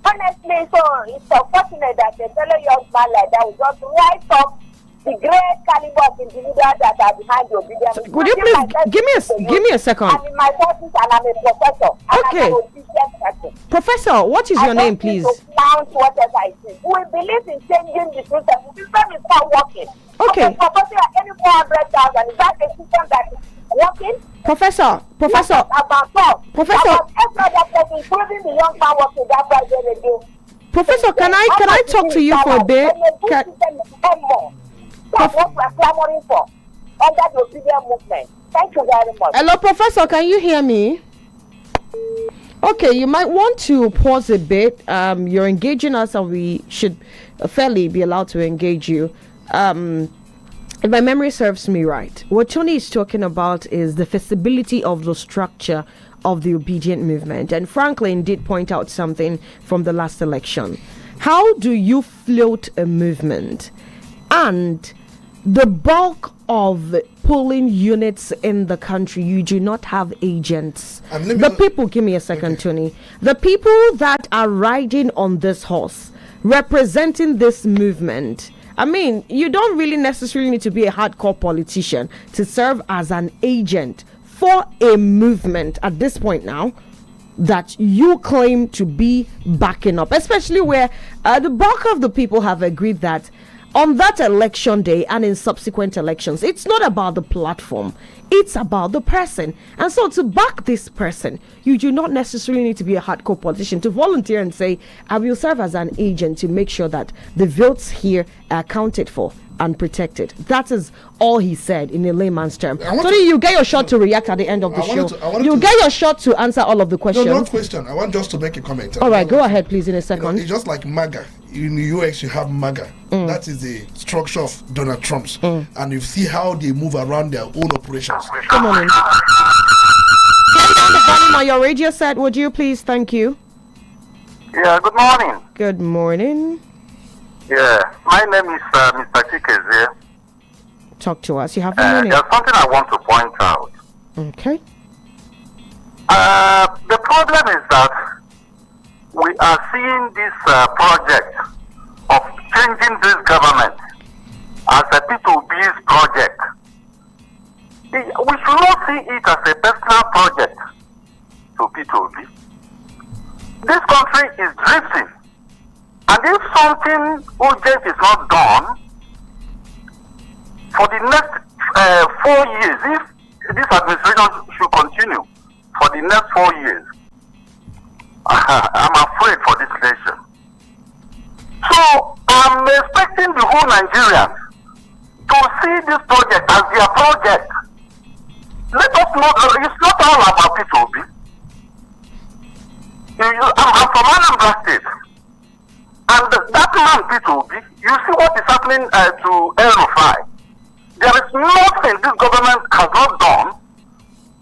honestly, so it's unfortunate that a fellow young man like that will just rise up the great caliber of individuals that are behind the obedience. Could you please give me a second? I'm in my 40s and I'm a professor. Okay. Professor, what is your name, please? Whatever it is. We believe in changing the system. The system is not working. Okay. Professor, any 400,000, is that a system that is working? Professor. Professor. Including the young man working that private radio. Professor, can I talk to you for a bit? That's what we're clamoring for under the obedient movement. Thank you very much. Hello, Professor, can you hear me? Okay, you might want to pause a bit. You're engaging us and we should fairly be allowed to engage you. If my memory serves me right, what Tony is talking about is the feasibility of the structure of the obedient movement. And Franklin did point out something from the last election. How do you float a movement and the bulk of polling units in the country, you do not have agents. The people, give me a second, Tony. The people that are riding on this horse, representing this movement, I mean, you don't really necessarily need to be a hardcore politician to serve as an agent for a movement at this point now that you claim to be backing up, especially where the bulk of the people have agreed that on that election day and in subsequent elections, it's not about the platform, it's about the person. And so to back this person, you do not necessarily need to be a hardcore politician to volunteer and say, I will serve as an agent to make sure that the votes here are accounted for and protected. That is all he said in a layman's term. Tony, you get your shot to react at the end of the show. You get your shot to answer all of the questions. No, not question. I want just to make a comment. All right, go ahead, please, in a second. It's just like MAGA. In the US, you have MAGA. That is the structure of Donald Trump's. And you see how they move around their own operations. Come on in. Turn down the volume on your radio set, would you please? Thank you. Yeah, good morning. Good morning. Yeah, my name is Mr. Chikeze. Talk to us. You have a minute. There's something I want to point out. Okay. The problem is that we are seeing this project of changing this government as a P2B's project. We should not see it as a personal project to P2B. This country is drifting. And if something urgent is not done, for the next 4 years, if this administration should continue for the next 4 years, I'm afraid for this nation. So I'm expecting the whole Nigerians to see this project as their project. Let us know, it's not all about P2B. I'm from Anambra State. And that man, P2B, you see what is happening to El-Rufai. There is nothing this government has not done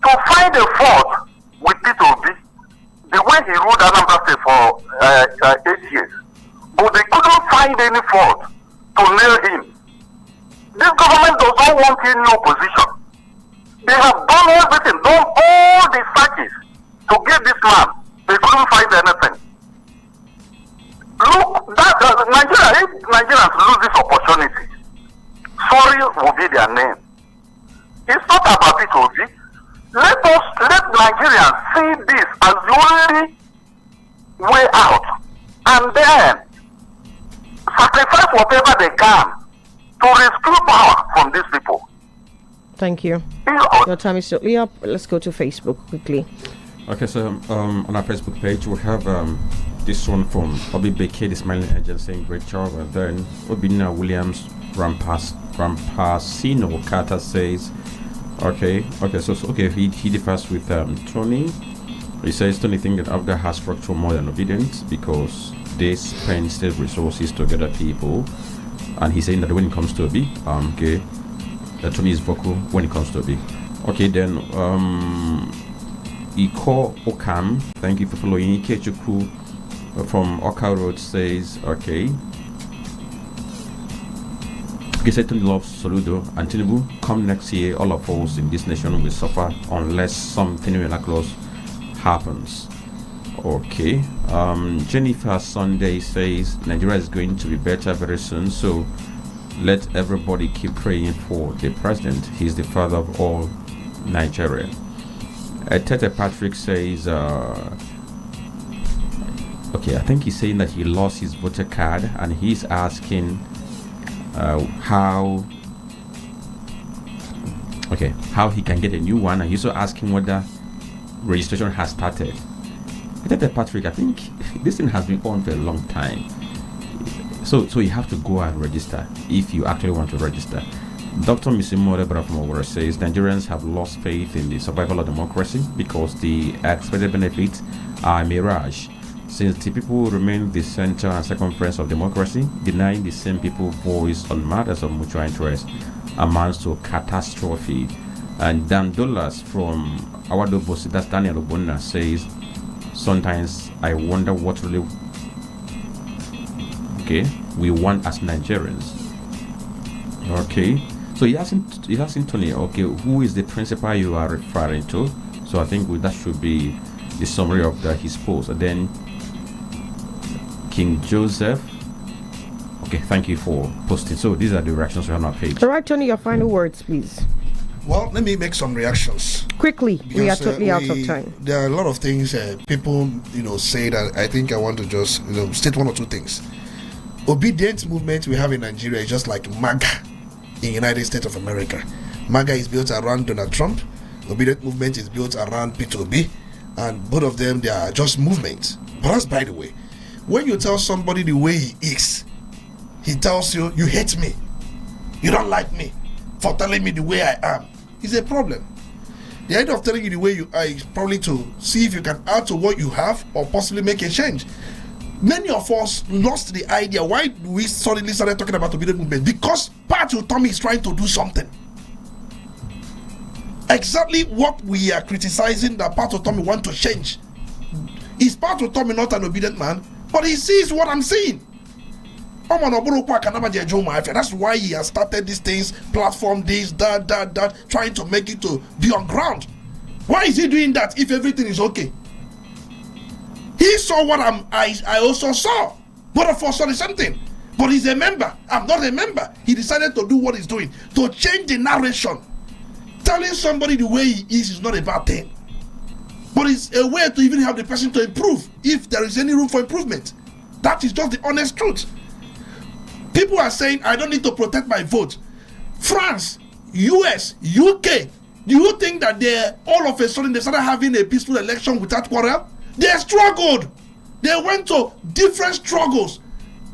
to find a fault with P2B, the way he ruled Anambra State for 8 years. But they couldn't find any fault to nail him. This government does not want any opposition. They have done everything, done all the searches to get this man. They couldn't find anything. Look, that Nigeria, if Nigerians lose this opportunity, sorry will be their name. It's not about P2B. Let Nigerians see this as the only way out, and then sacrifice whatever they can to rescue power from these people. Thank you. Your time is shortly up. Let's go to Facebook quickly. Okay, so on our Facebook page we have this one from Obi Beke, the smiling agent, saying great job. And then Obina Williams Rampasino Carter says, okay, he differs with Tony. He says Tony thinks that Abga has structural more than obedience because they spend state resources to gather people, and he's saying that when it comes to Obi, Tony is vocal when it comes to Obi. Okay, then Iko Okam, thank you for following. Ike from Oka Road says, okay, Tony loves Soludo and Tinubu. Come next year, all of us in this nation will suffer unless something miraculous happens. Okay, Jennifer Sunday says Nigeria is going to be better very soon, so let everybody keep praying for the president. He's the father of all Nigeria. Tete Patrick says, okay, I think he's saying that he lost his voter card and he's asking how he can get a new one, and he's also asking whether registration has started. Tete Patrick, I think this thing has been on for a long time. So you have to go and register if you actually want to register. Dr. Misimo Rebra from Owere says Nigerians have lost faith in the survival of democracy because the expected benefits are a mirage. Since the people remain the center and circumference of democracy, denying the same people voice on matters of mutual interest amounts to catastrophe. And Dan Dollars from Awado Bosi, that's Daniel Obona, says sometimes I wonder what really we want as Nigerians. Okay, So he hasn't Tony, okay, who is the principal you are referring to? So I think that should be the summary of his post. And then King Joseph. Okay, thank you for posting. So these are the reactions on our page. All right, Tony, your final words, please. Well, let me make some reactions. Quickly, Because, we are totally out of time. There are a lot of things people, say that I think I want to just, state one or two things. Obedient movement we have in Nigeria is just like MAGA in United States of America. MAGA is built around Donald Trump. Obedient movement is built around P2B, and both of them, they are just movements. But that's by the way. When you tell somebody the way he is, he tells you, you hate me, you don't like me for telling me the way I am. It's a problem. The idea of telling you the way you are is probably to see if you can add to what you have or possibly make a change. Many of us lost the idea. Why we suddenly started talking about obedient movement? Because Party Tommy is trying to do something. Exactly what we are criticizing that Party Tommy want to change. Is Party Tommy not an obedient man? But he sees what I'm seeing. That's why he has started these things, platform this, that, trying to make it to be on ground. Why is he doing that if everything is okay? He saw what I also saw. Both of us saw the same thing. But he's a member. I'm not a member. He decided to do what he's doing, to change the narration. Telling somebody the way he is not a bad thing. But it's a way to even have the person to improve, if there is any room for improvement. That is just the honest truth. People are saying, I don't need to protect my vote. France, US, UK, do you think that they all of a sudden they started having a peaceful election without quarrel? They struggled. They went to different struggles.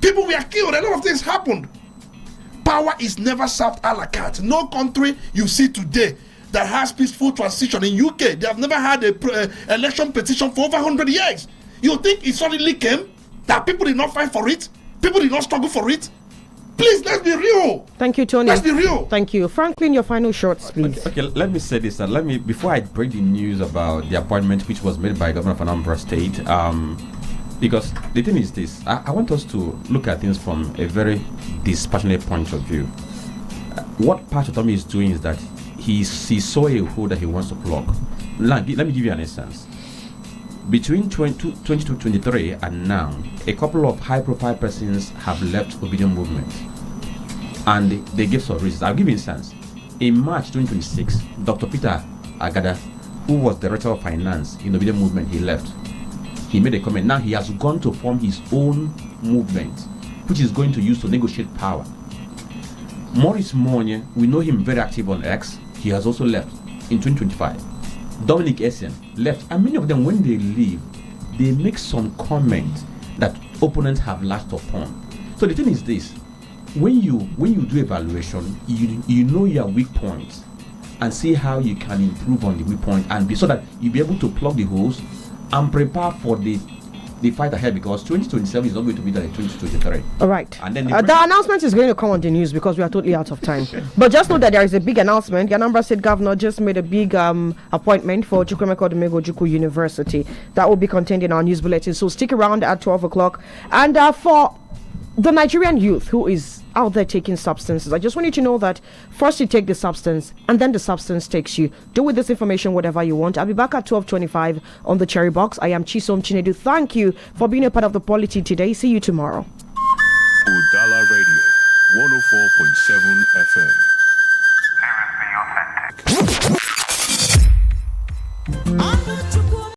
People were killed. A lot of things happened. Power is never served a la carte. No country you see today that has peaceful transition. In UK, they have never had a election petition for over 100 years. You think it suddenly came? That people did not fight for it? People did not struggle for it? Please, let's be real. Thank you, Tony. Let's be real. Thank you. Franklin, your final shorts, please. Okay, let me say this. Before I break the news about the appointment which was made by Governor of Anambra State, because the thing is this, I want us to look at things from a very dispassionate point of view. What Pastor Tommy is doing is that he saw a hole that he wants to plug. Let me give you an instance. Between 2023 and now, a couple of high-profile persons have left Obedient Movement, and they gave some reasons. I'll give you an instance. In March 2026, Dr. Peter Agada, who was Director of Finance in Obedient Movement, he left. He made a comment. Now he has gone to form his own movement, which is going to use to negotiate power. Maurice Monye, we know him very active on X. He has also left in 2025. Dominic Essien left, and many of them, when they leave, they make some comment that opponents have latched upon. So the thing is this: when you do evaluation, you know your weak points and see how you can improve on the weak point, and so that you'll be able to plug the holes and prepare for the fight ahead, because 2027 is not going to be like 2023. All right. And then the announcement is going to come on the news because we are totally out of time. But just know that there is a big announcement. The Anambra State Governor just made a big appointment for Chukwemeka Odumegwu Ojukwu University. That will be contained in our news bulletin. So stick around at 12 o'clock. And for the Nigerian youth who is out there taking substances, I just want you to know that first you take the substance and then the substance takes you. Do with this information whatever you want. I'll be back at 12:25 on the Cherry Box. I am Chisom Chinedu. Thank you for being a part of the Polity today. See you tomorrow. Udala Radio 104.7 FM.